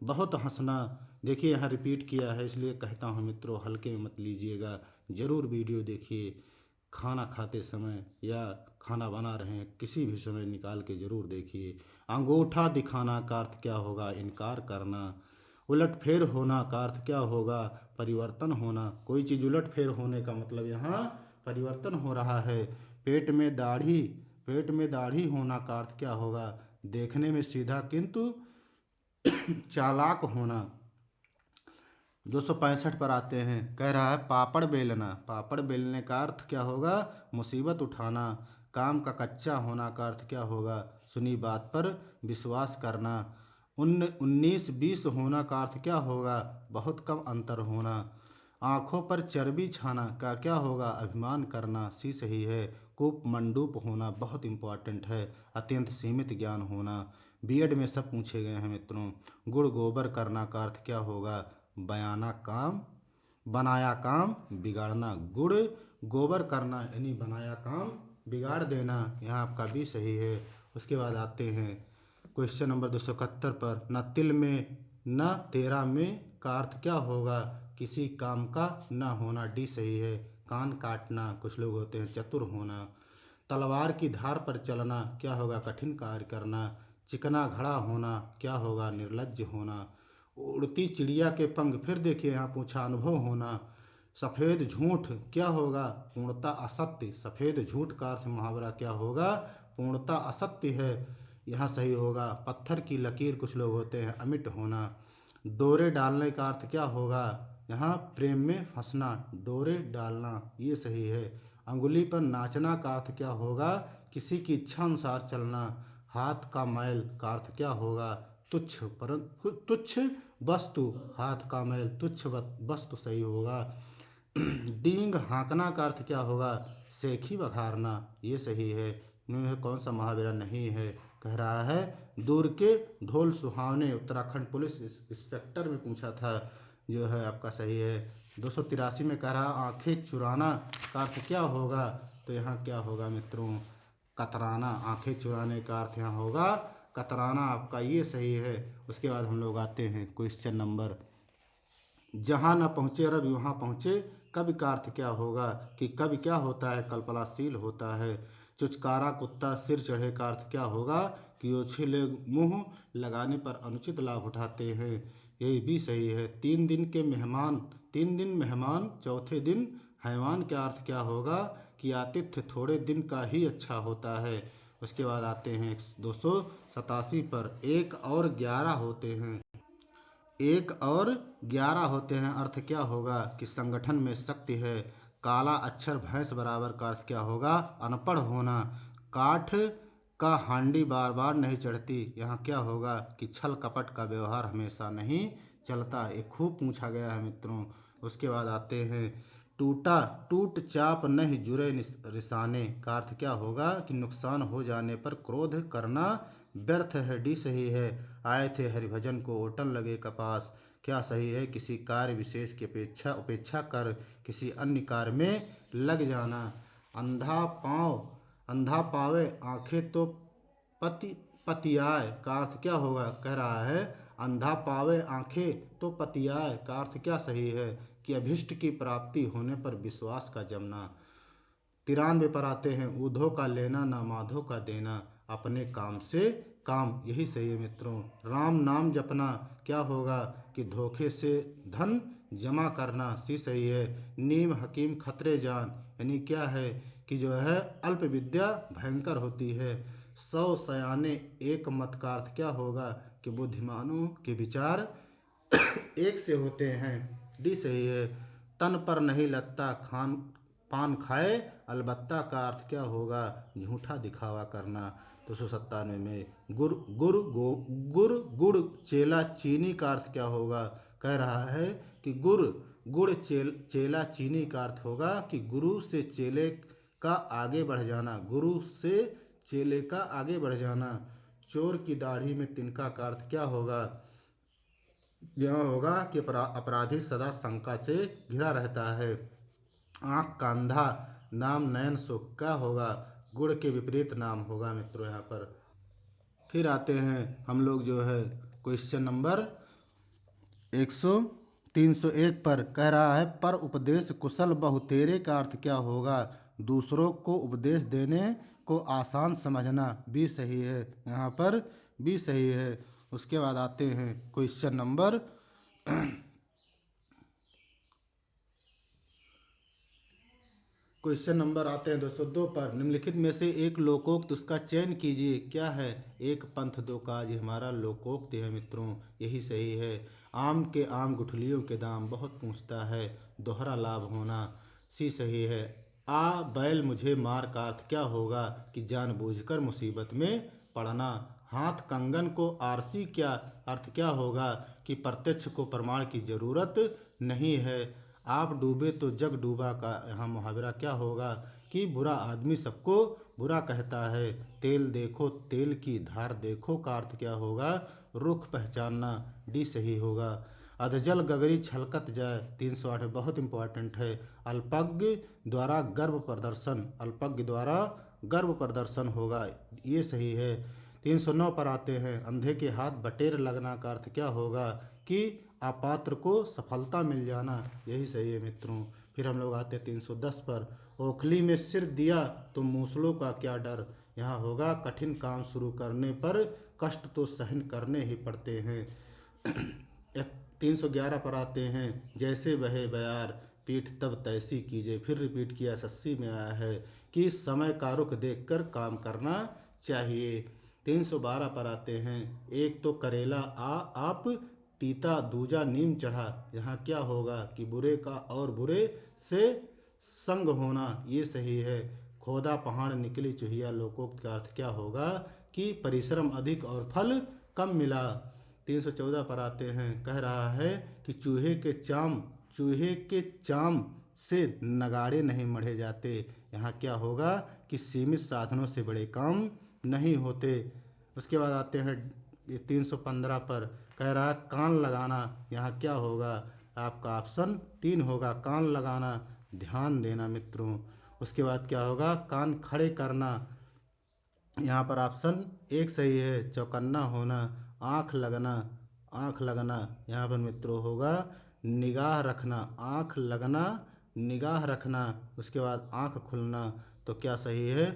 बहुत हंसना। देखिए यहाँ रिपीट किया है, इसलिए कहता हूँ मित्रों हल्के में मत लीजिएगा, ज़रूर वीडियो देखिए। खाना खाते समय या खाना बना रहे हैं किसी भी समय निकाल के ज़रूर देखिए। अंगूठा दिखाना का अर्थ क्या होगा, इनकार करना। उलटफेर होना का अर्थ क्या होगा, परिवर्तन होना। कोई चीज़ उलटफेर होने का मतलब यहाँ परिवर्तन हो रहा है। पेट में दाढ़ी होना का अर्थ क्या होगा, देखने में सीधा किंतु चालाक होना। 265 पर आते हैं। कह रहा है पापड़ बेलना। पापड़ बेलने का अर्थ क्या होगा? मुसीबत उठाना। काम का कच्चा होना का अर्थ क्या होगा? सुनी बात पर विश्वास करना। 19-20 होना का अर्थ क्या होगा? बहुत कम अंतर होना। आँखों पर चर्बी छाना का क्या होगा? अभिमान करना। सी सही है। कूप मंडूप होना बहुत इम्पॉर्टेंट है। अत्यंत सीमित ज्ञान होना। बीएड में सब पूछे गए हैं मित्रों। गुड़ गोबर करना का अर्थ क्या होगा? बनाया काम बिगाड़ना। गुड़ गोबर करना यानी बनाया काम बिगाड़ देना। यहाँ आपका भी सही है। उसके बाद आते हैं क्वेश्चन नंबर 271 पर। न तिल में न तेरा में का अर्थ क्या होगा? किसी काम का न होना। डी सही है। कान काटना, कुछ लोग होते हैं चतुर होना। तलवार की धार पर चलना क्या होगा? कठिन कार्य करना। चिकना घड़ा होना क्या होगा? निर्लज्ज होना। उड़ती चिड़िया के पंख, फिर देखिए यहाँ पूछा अनुभव होना। सफ़ेद झूठ क्या होगा? पूर्णता असत्य। सफ़ेद झूठ का अर्थ मुहावरा क्या होगा? पूर्णता असत्य है। यहाँ सही होगा। पत्थर की लकीर, कुछ लोग होते हैं अमिट होना। डोरे डालने का अर्थ क्या होगा? यहाँ प्रेम में फंसना। डोरे डालना, ये सही है। अंगुली पर नाचना का अर्थ क्या होगा? किसी की इच्छा अनुसार चलना। हाथ का मैल का अर्थ क्या होगा? तुच्छ वस्तु। हाथ का मैल तुच्छ वस्तु सही होगा। डींग हाँकना का अर्थ क्या होगा? सेखी बघारना, ये सही है। इनमें कौन सा महावरा नहीं है? कह रहा है दूर के ढोल सुहावने। उत्तराखंड पुलिस इंस्पेक्टर में पूछा था, जो है आपका सही है। 283 में कह रहा आंखें चुराना का अर्थ क्या होगा? तो यहाँ क्या होगा मित्रों? कतराना। आंखें चुराने का अर्थ यहाँ होगा कतराना। आपका ये सही है। उसके बाद हम लोग आते हैं क्वेश्चन नंबर। जहाँ न पहुँचे रब वहाँ पहुँचे। कवि का अर्थ क्या होगा? कि कवि क्या होता है? कल्पनाशील होता है। चुचकारा कुत्ता सिर चढ़े का अर्थ क्या होगा? कि ओछले मुँह लगाने पर अनुचित लाभ उठाते हैं। ये भी सही है। 3 दिन मेहमान चौथे दिन हैवान का अर्थ क्या होगा? कि आतिथ्य थोड़े दिन का ही अच्छा होता है। उसके बाद आते हैं 287 पर। 1 और 11 होते हैं। 1 और 11 होते हैं, अर्थ क्या होगा? कि संगठन में शक्ति है। काला अक्षर भैंस बराबर का अर्थ क्या होगा? अनपढ़ होना। काठ का हांडी बार बार नहीं चढ़ती, यहाँ क्या होगा? कि छल कपट का व्यवहार हमेशा नहीं चलता। ये खूब पूछा गया है मित्रों। उसके बाद आते हैं टूट चाप नहीं जुरे रिसाने का अर्थ क्या होगा? कि नुकसान हो जाने पर क्रोध करना व्यर्थ है। डी सही है। आए थे हरिभजन को ओटन लगे कपास, क्या सही है? किसी कार्य विशेष की उपेक्षा कर किसी अन्य कार्य में लग जाना। अंधा पावे आंखें तो पतियाए का अर्थ क्या होगा? कह रहा है अंधा पावे आंखें तो पतियाए का अर्थ क्या सही है? कि अभिष्ट की प्राप्ति होने पर विश्वास का जमना। 93 पर आते हैं। ऊधो का लेना ना माधो का देना, अपने काम से काम, यही सही है मित्रों। राम नाम जपना क्या होगा? कि धोखे से धन जमा करना। सी सही है। नीम हकीम खतरे जान, यानी क्या है? कि जो है अल्प विद्या भयंकर होती है। 100 सयाने एक मत का अर्थ क्या होगा? कि बुद्धिमानों के विचार एक से होते हैं। डी सही है। तन पर नहीं लगता पान खाए अलबत्ता का अर्थ क्या होगा? झूठा दिखावा करना। 297 में गुड़ चेला चीनी का अर्थ क्या होगा? कह रहा है कि गुड़ चेला चीनी का अर्थ होगा कि गुरु से चेले का आगे बढ़ जाना। गुरु से चेले का आगे बढ़ जाना। चोर की दाढ़ी में तिनका का अर्थ क्या होगा? यह होगा कि अपराधी सदा शंका से घिरा रहता है। आँख का अंधा नाम नयन सुख क्या होगा? गुड़ के विपरीत नाम होगा मित्रों यहाँ पर। फिर आते हैं हम लोग जो है क्वेश्चन नंबर 301 पर। कह रहा है पर उपदेश कुशल बहुतेरे का अर्थ क्या होगा? दूसरों को उपदेश देने को आसान समझना। भी सही है। यहाँ पर भी सही है। उसके बाद आते हैं क्वेश्चन नंबर 202 पर। निम्नलिखित में से एक लोकोक्त उसका चयन कीजिए। क्या है? एक पंथ दो काज, हमारा लोकोक्त है मित्रों, यही सही है। आम के आम गुठलियों के दाम बहुत पूछता है, दोहरा लाभ होना सी सही है। आ बैल मुझे मार का अर्थ क्या होगा कि जानबूझकर मुसीबत में पड़ना। हाथ कंगन को आरसी क्या अर्थ क्या होगा कि प्रत्यक्ष को प्रमाण की जरूरत नहीं है। आप डूबे तो जग डूबा का यहाँ मुहावरा क्या होगा कि बुरा आदमी सबको बुरा कहता है। तेल देखो तेल की धार देखो का अर्थ क्या होगा, रुख पहचानना डी सही होगा। अधजल गगरी छलकत जाए 308 बहुत इंपॉर्टेंट है। अल्पज्ञ द्वारा गर्व प्रदर्शन, अल्पज्ञ द्वारा गर्व प्रदर्शन होगा, ये सही है। 309 पर आते हैं। अंधे के हाथ बटेर लगना का अर्थ क्या होगा कि अपात्र को सफलता मिल जाना, यही सही है मित्रों। फिर हम लोग आते हैं 310 पर। ओखली में सिर दिया तो मूसलों का क्या डर, यहाँ होगा कठिन काम शुरू करने पर कष्ट तो सहन करने ही पड़ते हैं। 311 पर आते हैं। जैसे बहे बयार पीठ तब तैसी कीजिए, फिर रिपीट किया 80 में आया है कि समय का रुख देखकर काम करना चाहिए। 312 पर आते हैं। एक तो करेला आप तीता दूजा नीम चढ़ा, यहाँ क्या होगा कि बुरे का और बुरे से संग होना, ये सही है। खोदा पहाड़ निकली चुहिया लोकोक्त का अर्थ क्या होगा कि परिश्रम अधिक और फल कम मिला। 314 पर आते हैं। कह रहा है कि चूहे के चाम से नगाड़े नहीं मढ़े जाते, यहाँ क्या होगा कि सीमित साधनों से बड़े काम नहीं होते। उसके बाद आते हैं 315 पर। कह रहा है कान लगाना, यहाँ क्या होगा, आपका ऑप्शन 3 होगा, कान लगाना ध्यान देना मित्रों। उसके बाद क्या होगा, कान खड़े करना, यहाँ पर ऑप्शन 1 सही है, चौकन्ना होना। आँख लगना यहाँ पर मित्रों होगा निगाह रखना, आँख लगना निगाह रखना। उसके बाद आँख खुलना तो क्या सही है,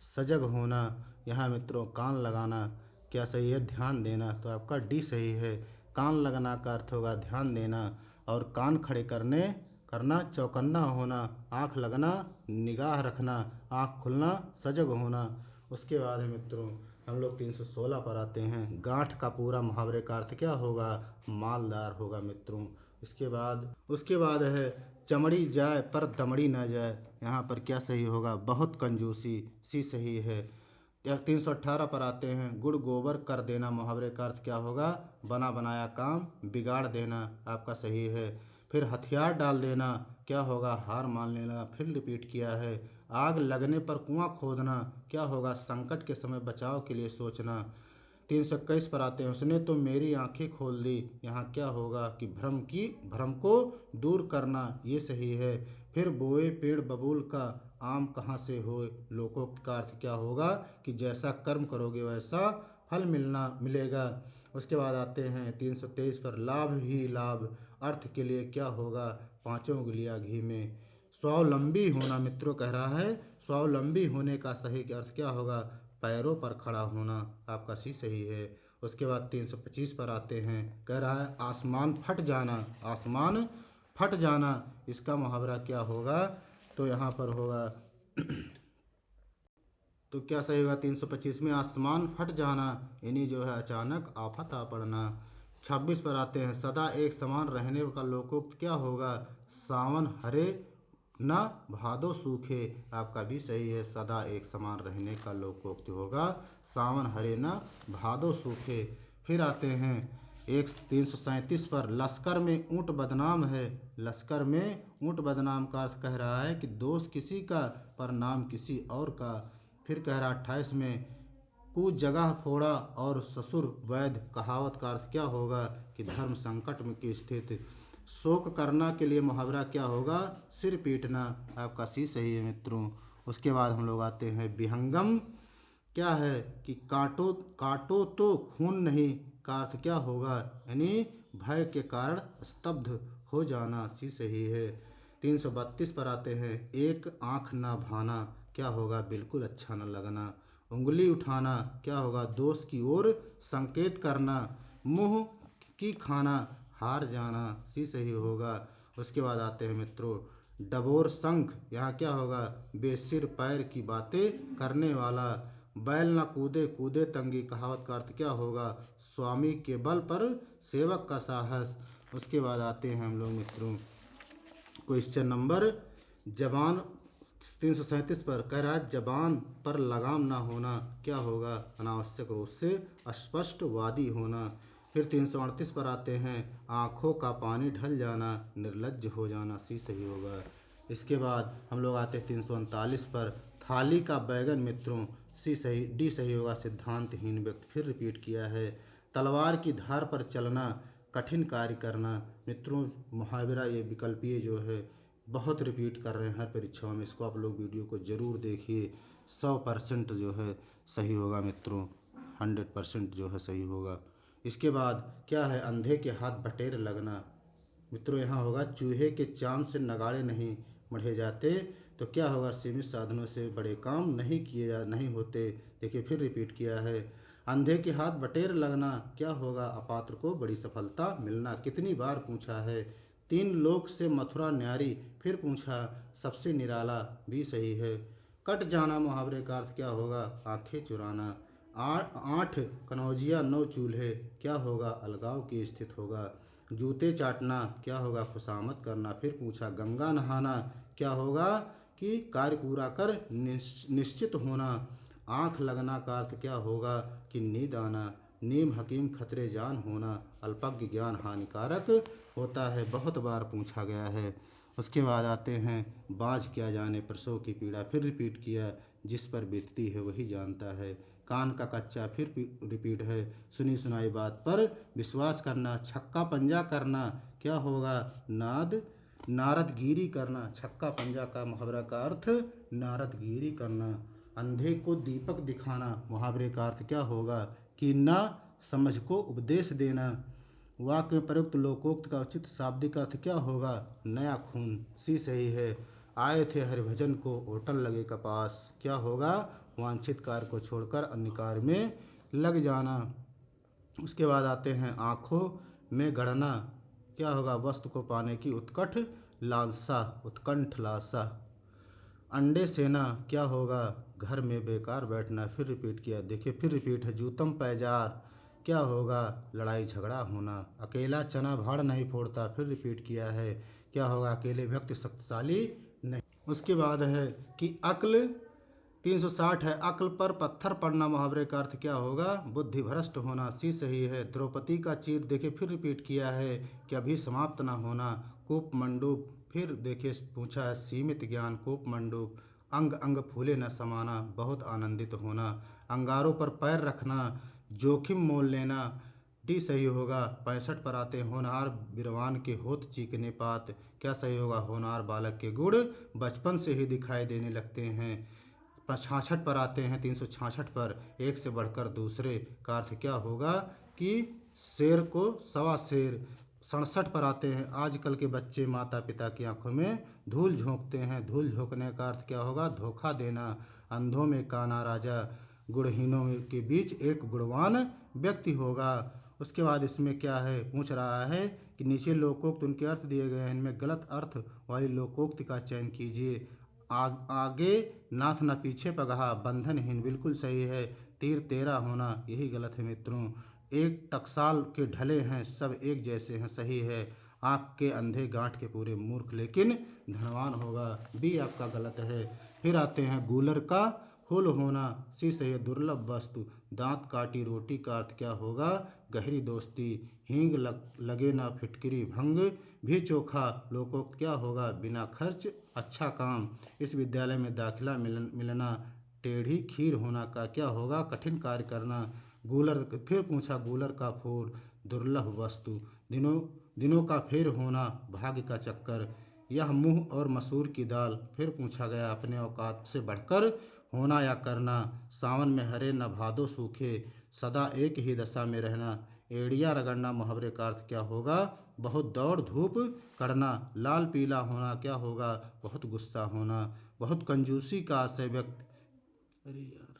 सजग होना। यहाँ मित्रों कान लगाना क्या सही है, ध्यान देना, तो आपका डी सही है। कान लगना का अर्थ होगा ध्यान देना, और कान खड़े करना चौकन्ना होना, आँख लगना निगाह रखना, आँख खुलना सजग होना। उसके बाद है मित्रों हम लोग 316 पर आते हैं। गांठ का पूरा मुहावरे का अर्थ क्या होगा, मालदार होगा मित्रों। उसके बाद है चमड़ी जाए पर दमड़ी न जाए, यहाँ पर क्या सही होगा, बहुत कंजूसी सी सही है। 318 पर आते हैं। गुड़ गोबर कर देना मुहावरे का अर्थ क्या होगा, बना बनाया काम बिगाड़ देना, आपका सही है। फिर हथियार डाल देना क्या होगा, हार मान लेना, फिर रिपीट किया है। आग लगने पर कुआं खोदना क्या होगा, संकट के समय बचाव के लिए सोचना। 321 पर आते हैं। उसने तो मेरी आंखें खोल दी, यहाँ क्या होगा कि भ्रम को दूर करना, ये सही है। फिर बोए पेड़ बबूल का आम कहाँ से होए, लोकोक्त का अर्थ क्या होगा कि जैसा कर्म करोगे वैसा फल मिलेगा। उसके बाद आते हैं 323 पर। लाभ ही लाभ अर्थ के लिए क्या होगा, 5 उंगलियां घी में। स्वावलंबी होना मित्रों कह रहा है, स्वावलंबी होने का सही अर्थ क्या होगा, पैरों पर खड़ा होना, आपका सी सही है। उसके बाद 325 पर आते हैं। कह रहा है आसमान फट जाना, इसका मुहावरा क्या होगा, तो यहाँ पर होगा तो क्या सही होगा 325 में, आसमान फट जाना यानी जो है अचानक आफत आ पड़ना। 26 पर आते हैं। सदा एक समान रहने का लोकोक्त क्या होगा, सावन हरे न भादो सूखे, आपका भी सही है। सदा एक समान रहने का लोकोक्त होगा सावन हरे न भादो सूखे। फिर आते हैं 337 पर। लश्कर में ऊँट बदनाम है, लश्कर में ऊँट बदनाम का अर्थ कह रहा है कि दोष किसी का पर नाम किसी और का। फिर कह रहा 28 में। कु जगह फोड़ा और ससुर वैध, कहावत का अर्थ क्या होगा कि धर्म संकट में की स्थिति। शोक करना के लिए मुहावरा क्या होगा, सिर पीटना, आपका सी सही है मित्रों। उसके बाद हम लोग आते हैं विहंगम क्या है कि काटो तो खून नहीं का अर्थ क्या होगा, यानी भय के कारण स्तब्ध हो जाना, सी सही है। 332 पर आते हैं। एक आँख ना भाना क्या होगा, बिल्कुल अच्छा न लगना। उंगली उठाना क्या होगा, दोष की ओर संकेत करना। मुँह की खाना हार जाना, सी सही होगा। उसके बाद आते हैं मित्रों डबोर शंख, यहाँ क्या होगा, बेसिर पैर की बातें करने वाला। बैल न कूदे कूदे तंगी, कहावत का अर्थ क्या होगा, स्वामी के बल पर सेवक का साहस। उसके बाद आते हैं हम लोग मित्रों क्वेश्चन नंबर जबान 337 पर कह रहा है जबान पर लगाम ना होना क्या होगा? अनावश्यक रूप से अस्पष्टवादी होना। फिर 338 पर आते हैं आँखों का पानी ढल जाना, निर्लज्ज हो जाना, सी सही होगा। इसके बाद हम लोग आते हैं 339 पर थाली का बैगन मित्रों, सी सही, डी सही होगा सिद्धांतहीन व्यक्ति। फिर रिपीट किया है तलवार की धार पर चलना, कठिन कार्य करना। मित्रों मुहावरा ये विकल्पीय जो है बहुत रिपीट कर रहे हैं हर परीक्षाओं में, इसको आप लोग वीडियो को ज़रूर देखिए। 100% जो है सही होगा मित्रों, 100% जो है सही होगा। इसके बाद क्या है अंधे के हाथ बटेर लगना। मित्रों यहाँ होगा चूहे के चांद से नगाड़े नहीं मढ़े जाते, तो क्या होगा सीमित साधनों से बड़े काम नहीं होते। देखिए फिर रिपीट किया है अंधे के हाथ बटेर लगना क्या होगा अपात्र को बड़ी सफलता मिलना। कितनी बार पूछा है 3 लोक से मथुरा न्यारी, फिर पूछा सबसे निराला, भी सही है। कट जाना मुहावरे का अर्थ क्या होगा? आंखें चुराना। 8 कनौजिया 9 चूल्हे क्या होगा? अलगाव की स्थिति होगा। जूते चाटना क्या होगा? खुशामद करना। फिर पूछा गंगा नहाना क्या होगा? कि कार्य पूरा कर निश्चित होना। आँख लगना का अर्थ क्या होगा? कि नींद आना। नीम हकीम खतरे जान होना। अल्पज्ञ ज्ञान हानिकारक होता है, बहुत बार पूछा गया है। उसके बाद आते हैं बाँझ क्या जाने प्रसव की पीड़ा, फिर रिपीट किया जिस पर बीतती है वही जानता है। कान का कच्चा, फिर रिपीट है सुनी सुनाई बात पर विश्वास करना। छक्का पंजा करना क्या होगा? नारदगिरी करना। छक्का पंजा का मुहावरा का अर्थ नारदगिरी करना। अंधे को दीपक दिखाना मुहावरे का अर्थ क्या होगा? कि ना समझ को उपदेश देना। वाक्य में प्रयुक्त लोकोक्त का उचित शाब्दिक अर्थ क्या होगा? नया खून, सी सही है। आए थे हरिभजन को होटल लगे कपास क्या होगा? वांछित कार्य को छोड़कर अन्य कार्य में लग जाना। उसके बाद आते हैं आँखों में गड़ना क्या होगा? वस्तु को पाने की उत्कंठ लालसा। अंडे सेना क्या होगा? घर में बेकार बैठना। फिर रिपीट किया, देखिए फिर रिपीट है जूतम पैजार क्या होगा? लड़ाई झगड़ा होना। अकेला चना भाड़ नहीं फोड़ता। फिर रिपीट किया है क्या होगा? अकेले व्यक्ति शक्तिशाली नहीं। उसके बाद है कि अक्ल 360 है अक्ल पर पत्थर पड़ना मुहावरे का अर्थ क्या होगा? बुद्धि भ्रष्ट होना, सी सही है। द्रौपदी का चीर देखिए फिर रिपीट किया है कि अभी समाप्त ना होना। कूप मंडूप, फिर देखिए पूछा है सीमित ज्ञान कूप मंडूप। अंग अंग फूले न समाना, बहुत आनंदित होना। अंगारों पर पैर रखना, जोखिम मोल लेना, डी सही होगा। 65 पर आते हैं होनहार बिरवान के होत चीकने पात क्या सही होगा? होनहार बालक के गुण बचपन से ही दिखाई देने लगते हैं। 66 पर आते हैं 366 पर एक से बढ़कर दूसरे का अर्थ क्या होगा? कि शेर को सवा शेर। 67 पर आते हैं आजकल के बच्चे माता पिता की आंखों में धूल झोंकते हैं। धूल झोंकने का अर्थ क्या होगा? धोखा देना। अंधों में काना राजा, गुणहीनों के बीच एक गुणवान व्यक्ति होगा। उसके बाद इसमें क्या है पूछ रहा है कि नीचे लोकोक्त उनके अर्थ दिए गए हैं, इनमें गलत अर्थ वाली लोकोक्ति का चयन कीजिए। आगे नाथ न पीछे पगहा, बंधनहीन बिल्कुल सही है। तीर तेरा होना यही गलत है मित्रों। एक टकसाल के ढले हैं सब एक जैसे हैं, सही है। आँख के अंधे गांठ के पूरे मूर्ख लेकिन धनवान होगा, बी आपका गलत है। फिर आते हैं गूलर का हुल होना, सी सही है। दुर्लभ वस्तु। दांत काटी रोटी का अर्थ क्या होगा? गहरी दोस्ती। हींग लगे ना फिटकिरी, भंग भी चोखा लोकोक्त क्या होगा? बिना खर्च अच्छा काम। इस विद्यालय में दाखिला मिलना। टेढ़ी खीर होना का क्या होगा? कठिन कार्य करना। गूलर, फिर पूछा गूलर का फूल दुर्लभ वस्तु। दिनों का फेर होना, भाग्य का चक्कर। यह मुँह और मसूर की दाल, फिर पूछा गया अपने औकात से बढ़कर होना या करना। सावन में हरे न भादो सूखे, सदा एक ही दशा में रहना। एड़िया रगड़ना मुहावरे का अर्थ क्या होगा? बहुत दौड़ धूप करना। लाल पीला होना क्या होगा? बहुत गुस्सा होना। बहुत कंजूसी का आशय व्यक्त, अरे यार